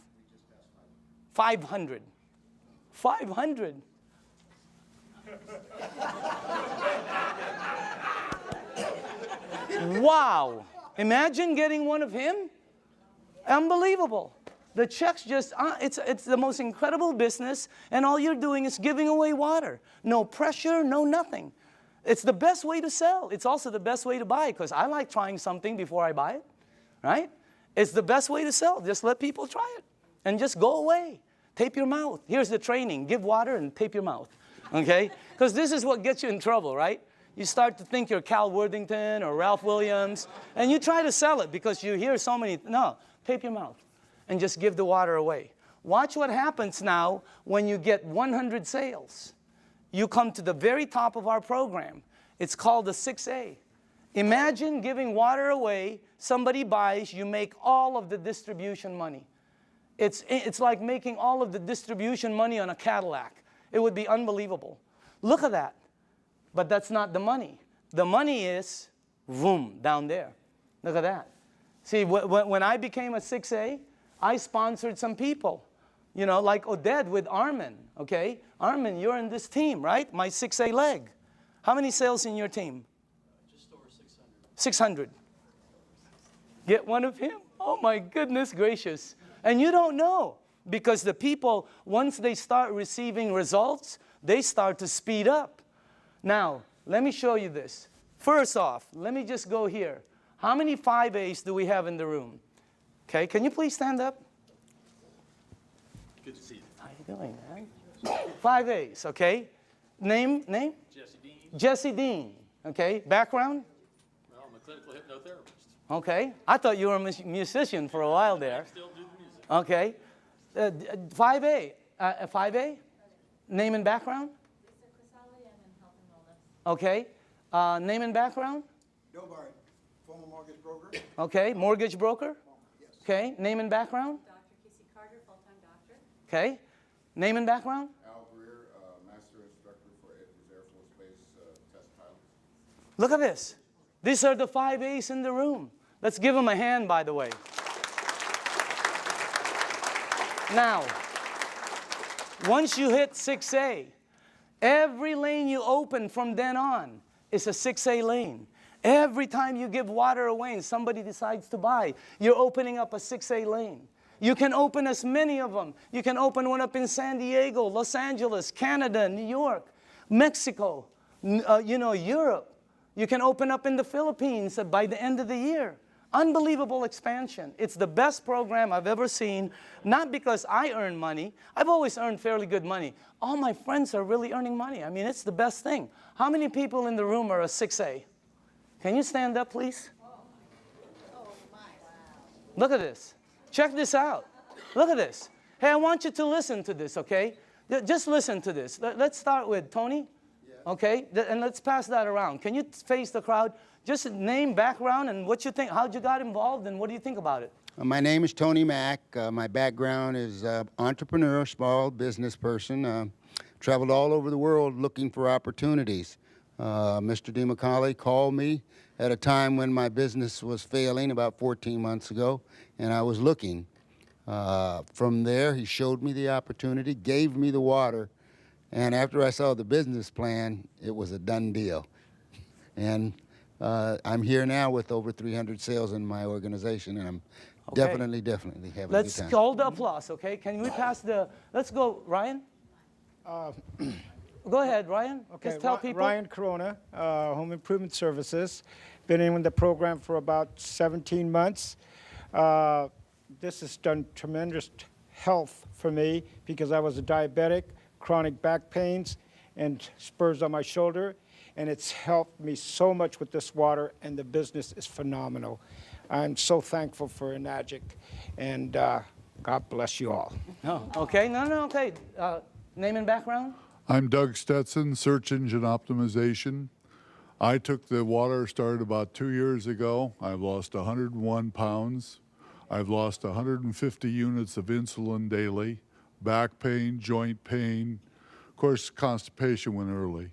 500. 500. Wow. Imagine getting one of him. Unbelievable. The checks just, it's the most incredible business, and all you're doing is giving away water. No pressure, no nothing. It's the best way to sell. It's also the best way to buy, because I like trying something before I buy it, right? It's the best way to sell. Just let people try it, and just go away. Tape your mouth. Here's the training. Give water and tape your mouth, okay? Because this is what gets you in trouble, right? You start to think you're Cal Worthington or Ralph Williams, and you try to sell it because you hear so many, no, tape your mouth and just give the water away. Watch what happens now when you get 100 sales. You come to the very top of our program. It's called the 6A. Imagine giving water away, somebody buys, you make all of the distribution money. It's like making all of the distribution money on a Cadillac. It would be unbelievable. Look at that. But that's not the money. The money is, boom, down there. Look at that. See, when I became a 6A, I sponsored some people. You know, like Oded with Armin, okay? Armin, you're in this team, right? My 6A leg. How many sales in your team? Just over 600. 600. Get one of him? Oh my goodness gracious. And you don't know, because the people, once they start receiving results, they start to speed up. Now, let me show you this. First off, let me just go here. How many 5As do we have in the room? Okay, can you please stand up? Good to see you. How you doing, man? 5As, okay? Name? Jesse Dean. Jesse Dean, okay? Background? Well, I'm a clinical hypnotherapist. Okay. I thought you were a musician for a while there. I still do the music. Okay. 5A. 5A? Name and background? Okay. Name and background? Bill Barry, former mortgage broker. Okay. Mortgage broker? Yes. Okay. Name and background? Dr. Casey Carter, full-time doctor. Okay. Name and background? Al Greer, master instructor for Air Force Base test pilots. Look at this. These are the 5As in the room. Let's give them a hand, by the way. Once you hit 6A, every lane you open from then on is a 6A lane. Every time you give water away and somebody decides to buy, you're opening up a 6A lane. You can open as many of them. You can open one up in San Diego, Los Angeles, Canada, New York, Mexico, Europe. You can open up in the Philippines by the end of the year. Unbelievable expansion. It's the best program I've ever seen, not because I earn money. I've always earned fairly good money. All my friends are really earning money. I mean, it's the best thing. How many people in the room are a 6A? Can you stand up, please? Look at this. Check this out. Look at this. Hey, I want you to listen to this, okay? Just listen to this. Let's start with Tony, okay? And let's pass that around. Can you face the crowd? Just name, background, and what you think, how'd you got involved, and what do you think about it? My name is Tony Mack. My background is entrepreneur, small business person. Traveled all over the world looking for opportunities. Mr. DeMacaulay called me at a time when my business was failing about 14 months ago, and I was looking. From there, he showed me the opportunity, gave me the water, and after I saw the business plan, it was a done deal. And I'm here now with over 300 sales in my organization, and I'm definitely having a good time. Let's hold the applause, okay? Can we pass the, let's go, Ryan? Go ahead, Ryan. Okay, Just tell people. Ryan Corona, Home Improvement Services. Been in the program for about 17 months. This has done tremendous health for me because I was a diabetic, chronic back pains, and spurs on my shoulder. And it's helped me so much with this water, and the business is phenomenal. I'm so thankful for Enagic, and God bless you all. Oh, okay, okay. Name and background? I'm Doug Stetson, Search Engine Optimization. I took the water, started about 2 years ago. I've lost 101 pounds. I've lost 150 units of insulin daily, back pain, joint pain. Of course, constipation went early.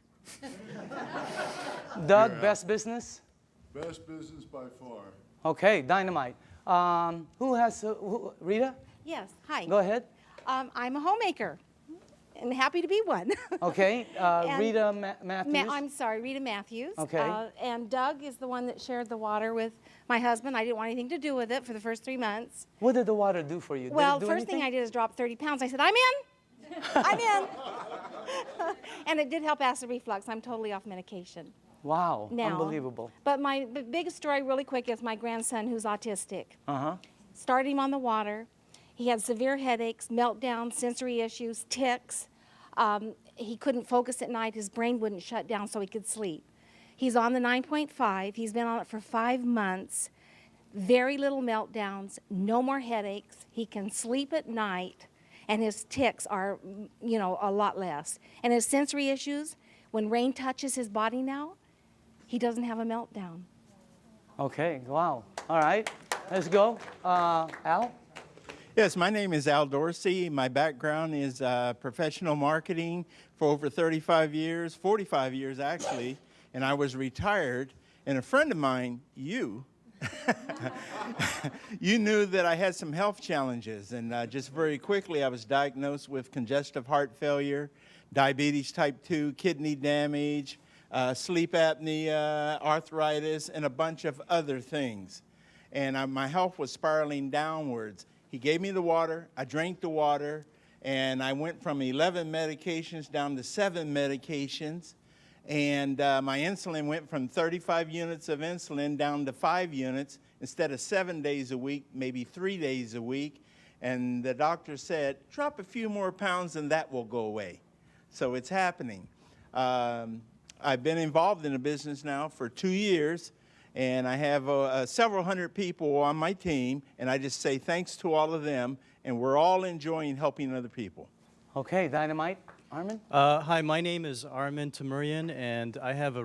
Doug, best business? Best business by far. Okay, dynamite. Who has, Rita? Yes, hi. Go ahead. I'm a homemaker and happy to be one. Okay, And Rita Matthews. I'm sorry, Rita Matthews. Okay. And Doug is the one that shared the water with my husband. I didn't want anything to do with it for the first 3 months. What did the water do for you? Well, did it do first thing I anything? did is drop 30 pounds. I said, I'm in. I'm in. And it did help acid reflux. I'm totally off medication Wow, now. unbelievable. But my biggest story really quick is my grandson who's autistic. Uh-huh. Started him on the water. He had severe headaches, meltdowns, sensory issues, tics. He couldn't focus at night. His brain wouldn't shut down so he could sleep. He's on the 9.5. He's been on it for 5 months. Very little meltdowns, no more headaches. He can sleep at night, and his tics are, a lot less. And his sensory issues, when rain touches his body now, he doesn't have a meltdown. Okay, wow. All right, let's go. Al? Yes, my name is Al Dorsey. My background is professional marketing for over 35 years, 45 years actually, and I was retired. And a friend of mine, you knew that I had some health challenges. And just very quickly, I was diagnosed with congestive heart failure, diabetes type 2, kidney damage, sleep apnea, arthritis, and a bunch of other things. And my health was spiraling downwards. He gave me the water, I drank the water, and I went from 11 medications down to 7 medications. And my insulin went from 35 units of insulin down to 5 units instead of 7 days a week, maybe 3 days a week. And the doctor said, drop a few more pounds and that will go away. So it's happening. I've been involved in the business now for 2 years. And I have several hundred people on my team, and I just say thanks to all of them, and we're all enjoying helping other people. Okay, dynamite. Armin? Hi, my name is Armin Tamurian, and I have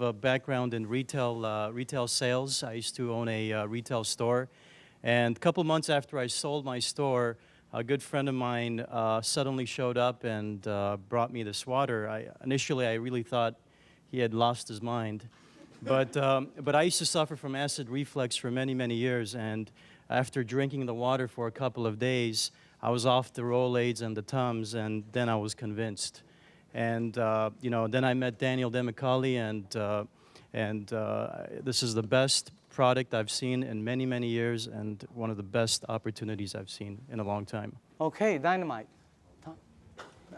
a background in retail sales. I used to own a retail store, and a couple months after I sold my store, a good friend of mine suddenly showed up and brought me this water. Initially, I really thought he had lost his mind. But I used to suffer from acid reflux for many, many years, and after drinking the water for a couple of days, I was off the Rolaids and the Tums, and then I was convinced. And then I met Daniel Demicali, and this is the best product I've seen in many, many years, and one of the best opportunities I've seen in a long time. Okay, Dynamite.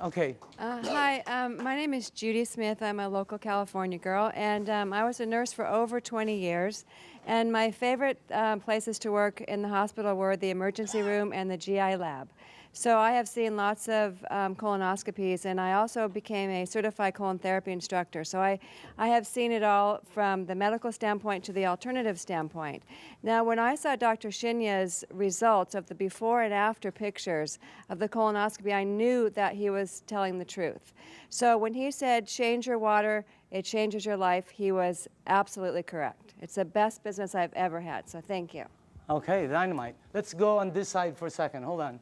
Okay. Hi, my name is Judy Smith. I'm a local California girl, and I was a nurse for over 20 years. And my favorite places to work in the hospital were the emergency room and the GI lab. So I have seen lots of colonoscopies, and I also became a certified colon therapy instructor. So I have seen it all from the medical standpoint to the alternative standpoint. Now, when I saw Dr. Shinya's results of the before and after pictures of the colonoscopy, I knew that he was telling the truth. So when he said, change your water, it changes your life, he was absolutely correct. It's the best business I've ever had, so thank you. Okay, Dynamite. Let's go on this side for a second. Hold on.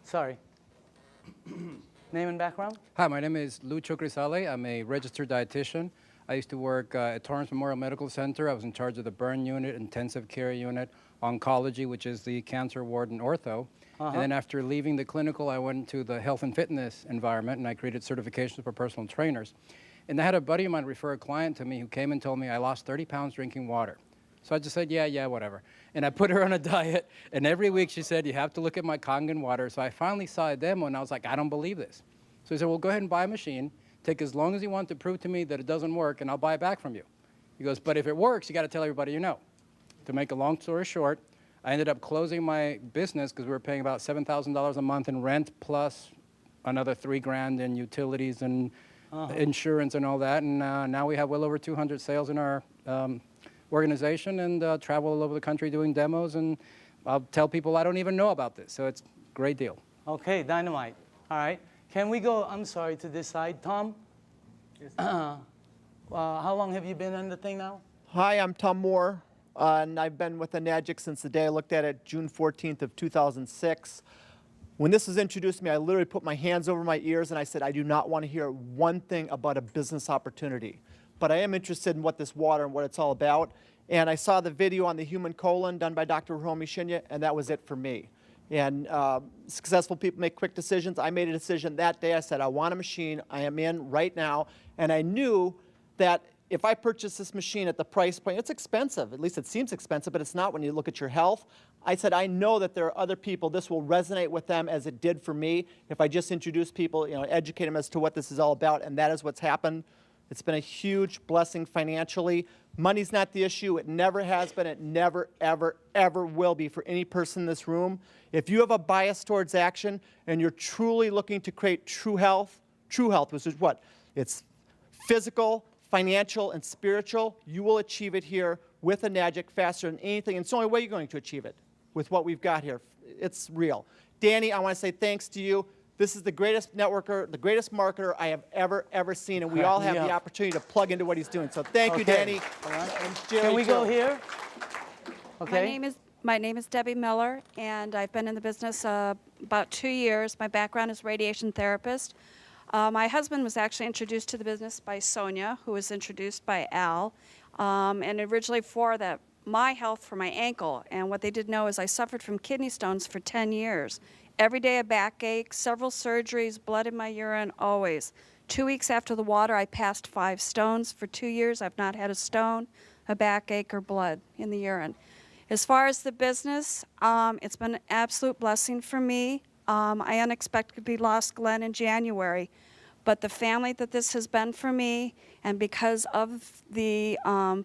Sorry. Name and background? Hi, my name is Lucho Grisale. I'm a registered dietitian. I used to work at Torrance Memorial Medical Center. I was in charge of the burn unit, intensive care unit, oncology, which is the cancer ward and ortho. And then after leaving the clinical, I went to the health and fitness environment, and I created certifications for personal trainers. And I had a buddy of mine refer a client to me who came and told me I lost 30 pounds drinking water. So I just said, yeah, whatever. And I put her on a diet, and every week she said, you have to look at my Kangen Water. So I finally saw a demo, and I was like, I don't believe this. So he said, well, go ahead and buy a machine. Take as long as you want to prove to me that it doesn't work, and I'll buy it back from you. He goes, but if it works, you got to tell everybody you know. To make a long story short, I ended up closing my business because we were paying about $7,000 a month in rent plus another $3,000 in utilities and insurance and all that. And now we have well over 200 sales in our organization and travel all over the country doing demos, and I'll tell people I don't even know about this, so it's a great deal. Okay, Dynamite. All right. Can we go, I'm sorry, to this side? Tom? How long have you been on the thing now? Hi, I'm Tom Moore, and I've been with Enagic since the day I looked at it, June 14th of 2006. When this was introduced to me, I literally put my hands over my ears and I said, I do not want to hear one thing about a business opportunity. But I am interested in what this water and what it's all about. And I saw the video on the human colon done by Dr. Hiromi Shinya, and that was it for me. And successful people make quick decisions. I made a decision that day. I said, I want a machine. I am in right now. And I knew that if I purchase this machine at the price point, it's expensive. At least it seems expensive, but it's not when you look at your health. I said, I know that there are other people, this will resonate with them as it did for me if I just introduce people, educate them as to what this is all about, and that is what's happened. It's been a huge blessing financially. Money's not the issue. It never has been. It never, ever, ever will be for any person in this room. If you have a bias towards action and you're truly looking to create true health, which is what? It's physical, financial, and spiritual. You will achieve it here with Enagic faster than anything. And it's the only way you're going to achieve it with what we've got here. It's real. Danny, I want to say thanks to you. This is the greatest networker, the greatest marketer I have ever seen, and we all have the opportunity to plug into what he's doing. So thank you, Danny. And Jerry, Can we go here? Okay. My name is Debbie Miller, and I've been in the business about 2 years. My background is radiation therapist. My husband was actually introduced to the business by Sonia, who was introduced by Al, and originally for my health for my ankle. And what they didn't know is I suffered from kidney stones for 10 years. Every day a backache, several surgeries, blood in my urine, always. 2 weeks after the water, I passed 5 stones. For 2 years, I've not had a stone, a backache, or blood in the urine. As far as the business, it's been an absolute blessing for me. I unexpectedly lost Glenn in January, but the family that this has been for me, and because of the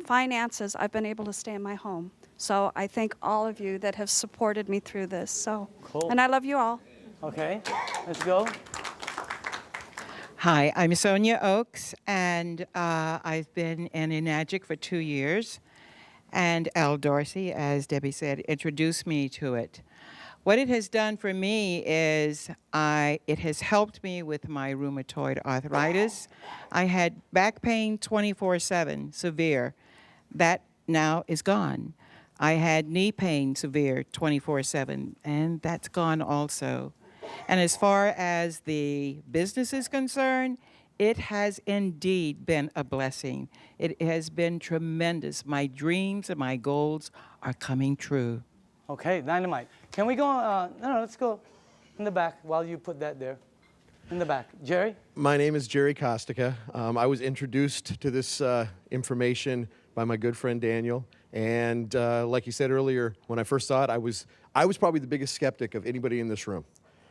finances, I've been able to stay in my home. So I thank all of you that have supported me through this. So, cool. And I love you all. Okay, let's go. Hi, I'm Sonia Oakes, and I've been in Enagic for 2 years. And Al Dorsey, as Debbie said, introduced me to it. What it has done for me is it has helped me with my rheumatoid arthritis. I had back pain 24/7, severe. That now is gone. I had knee pain, severe, 24/7, and that's gone also. And as far as the business is concerned, it has indeed been a blessing. It has been tremendous. My dreams and my goals are coming true. Okay, dynamite. Can we go, no, let's go in the back while you put that there. In the back. Jerry? My name is Jerry Kostica. I was introduced to this information by my good friend Daniel. And like you said earlier, when I first saw it, I was probably the biggest skeptic of anybody in this room.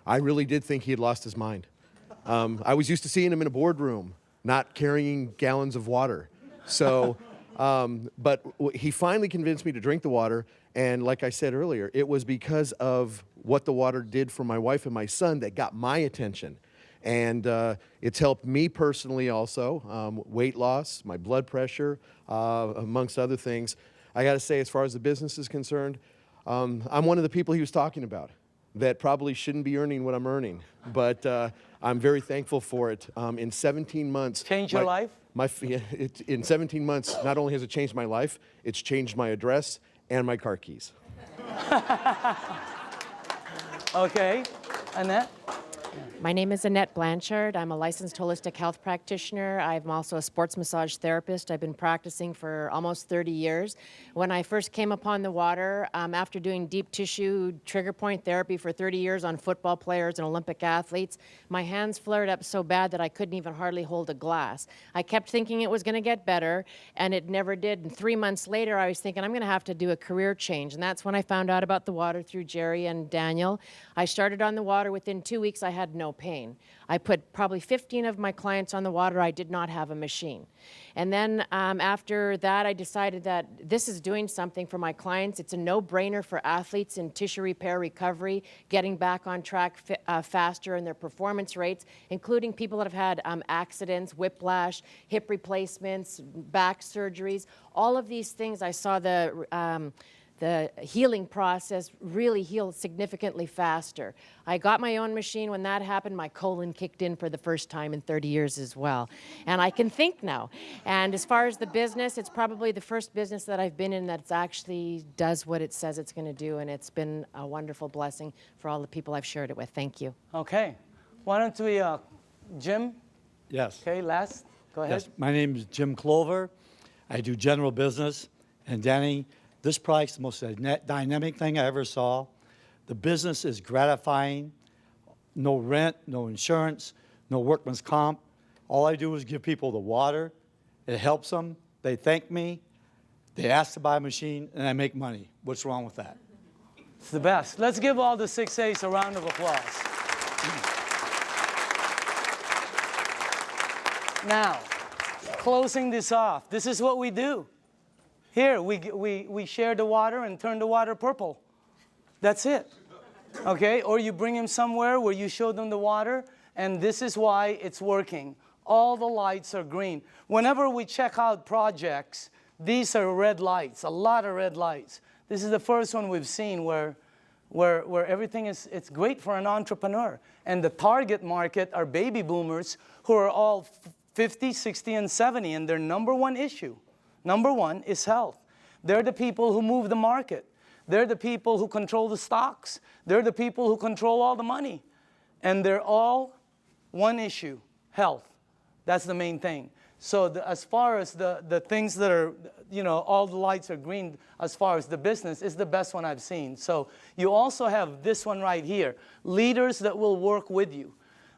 I really did think he had lost his mind. I was used to seeing him in a boardroom, not carrying gallons of water. So, but he finally convinced me to drink the water. And like I said earlier, it was because of what the water did for my wife and my son that got my attention. And it's helped me personally also, weight loss, my blood pressure, amongst other things. I got to say, as far as the business is concerned, I'm one of the people he was talking about that probably shouldn't be earning what I'm earning. But I'm very thankful for it. In 17 months... Changed your life? In 17 months, not only has it changed my life, it's changed my address and my car keys. Okay. Annette? My name is Annette Blanchard. I'm a licensed holistic health practitioner. I'm also a sports massage therapist. I've been practicing for almost 30 years. When I first came upon the water, after doing deep tissue trigger point therapy for 30 years on football players and Olympic athletes, my hands flared up so bad that I couldn't even hardly hold a glass. I kept thinking it was going to get better, and it never did. And 3 months later, I was thinking I'm going to have to do a career change. And that's when I found out about the water through Jerry and Daniel. I started on the water. Within 2 weeks, I had no pain. I put probably 15 of my clients on the water. I did not have a machine. And then after that, I decided that this is doing something for my clients. It's a no-brainer for athletes in tissue repair recovery, getting back on track faster in their performance rates, including people that have had accidents, whiplash, hip replacements, back surgeries. All of these things, I saw the healing process really healed significantly faster. I got my own machine. When that happened, my colon kicked in for the first time in 30 years as well. And I can think now. And as far as the business, it's probably the first business that I've been in that actually does what it says it's going to do. And it's been a wonderful blessing for all the people I've shared it with. Thank you. Okay. Why don't we, Jim? Yes. Okay, last. Go ahead. Yes. My name is Jim Clover. I do general business. And Danny, this product's the most dynamic thing I ever saw. The business is gratifying. No rent, no insurance, no workman's comp. All I do is give people the water. It helps them. They thank me. They ask to buy a machine, and I make money. What's wrong with that? It's the best. Let's give all the 6A's a round of applause. Now, closing this off, this is what we do. Here, we share the water and turn the water purple. That's it. Okay? Or you bring them somewhere where you show them the water, and this is why it's working. All the lights are green. Whenever we check out projects, these are red lights, a lot of red lights. This is the first one we've seen where everything is, it's great for an entrepreneur. And the target market are baby boomers who are all 50, 60, and 70, and their number one issue, number one, is health. They're the people who move the market. They're the people who control the stocks. They're the people who control all the money. And they're all one issue, health. That's the main thing. So as far as the things that are, you know, all the lights are green as far as the business is the best one I've seen. So you also have this one right here, leaders that will work with you.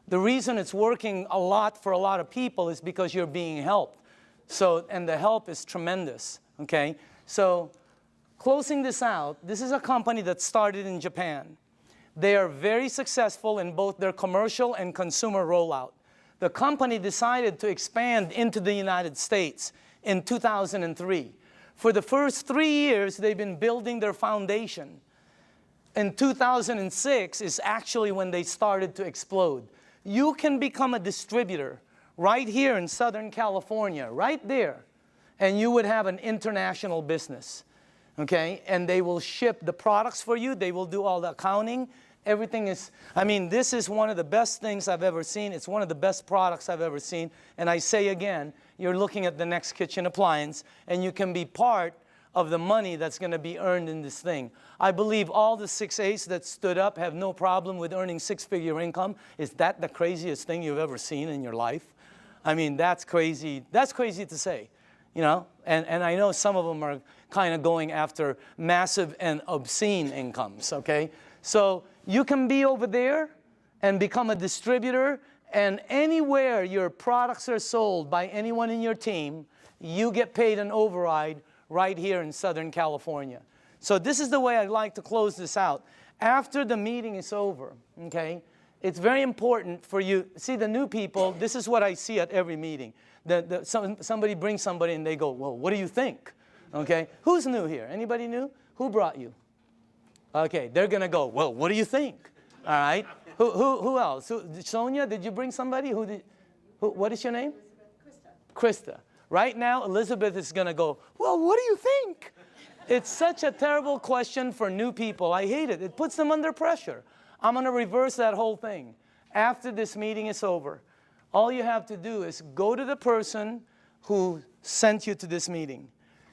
The reason it's working a lot for a lot of people is because you're being helped. So, and the help is tremendous, okay? So closing this out, this is a company that started in Japan. They are very successful in both their commercial and consumer rollout. The company decided to expand into the United States in 2003. For the first 3 years, they've been building their foundation. In 2006 is actually when they started to explode. You can become a distributor right here in Southern California, right there, and you would have an international business, okay? And they will ship the products for you. They will do all the accounting. Everything is, I mean, this is one of the best things I've ever seen. It's one of the best products I've ever seen. And I say again, you're looking at the next kitchen appliance, and you can be part of the money that's going to be earned in this thing. I believe all the 6A's that stood up have no problem with earning six-figure income. Is that the craziest thing you've ever seen in your life? I mean, that's crazy. That's crazy to say. you know, and I know some of them are kind of going after massive and obscene incomes, okay? So you can be over there and become a distributor, and anywhere your products are sold by anyone in your team, you get paid an override right here in Southern California. So this is the way I'd like to close this out. After the meeting is over, okay, it's very important for you. See, the new people, this is what I see at every meeting. Somebody brings somebody and they go, well, what do you think? Okay, who's new here? Anybody new? Who brought you? Okay, they're gonna go, well, what do you think? All right, who else? Sonia, did you bring somebody? What is your name? Krista. Right now, Elizabeth is gonna go, well, what do you think? It's such a terrible question for new people. I hate it. It puts them under pressure. I'm going to reverse that whole thing. After this meeting is over, all you have to do is go to the person who sent you to this meeting.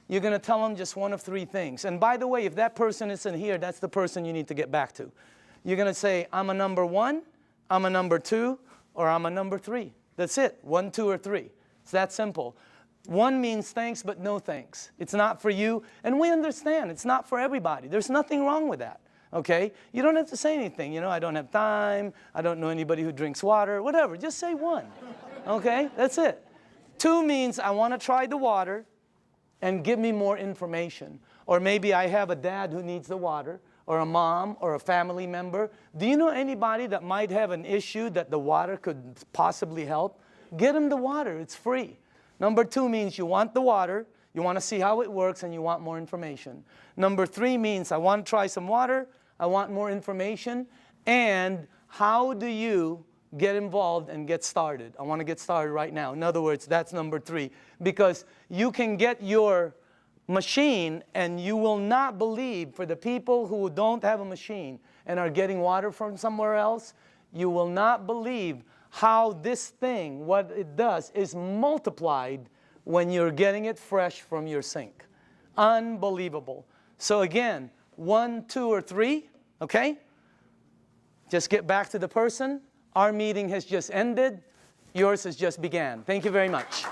You're going to tell them just one of three things. And by the way, if that person isn't here, that's the person you need to get back to. You're going to say, I'm a number 1, I'm a number 2, or I'm a number 3. That's it. 1, 2, or 3. It's that simple. 1 means thanks, but no thanks. It's not for you, and we understand it's not for everybody. There's nothing wrong with that, okay? You don't have to say anything. You know, I don't have time, I don't know anybody who drinks water, whatever. Just say 1, okay? That's it. 2 means I want to try the water and give me more information. Or maybe I have a dad who needs the water, or a mom, or a family member. Do you know anybody that might have an issue that the water could possibly help? Get them the water, it's free. Number 2 means you want the water, you want to see how it works, and you want more information. Number 3 means I want to try some water, I want more information, and how do you get involved and get started? I want to get started right now. In other words, that's number 3. Because you can get your machine, and you will not believe, for the people who don't have a machine and are getting water from somewhere else, you will not believe how this thing, what it does, is multiplied when you're getting it fresh from your sink. Unbelievable. So again, 1, 2, or 3, okay? Just get back to the person. Our meeting has just ended. Yours has just began. Thank you very much.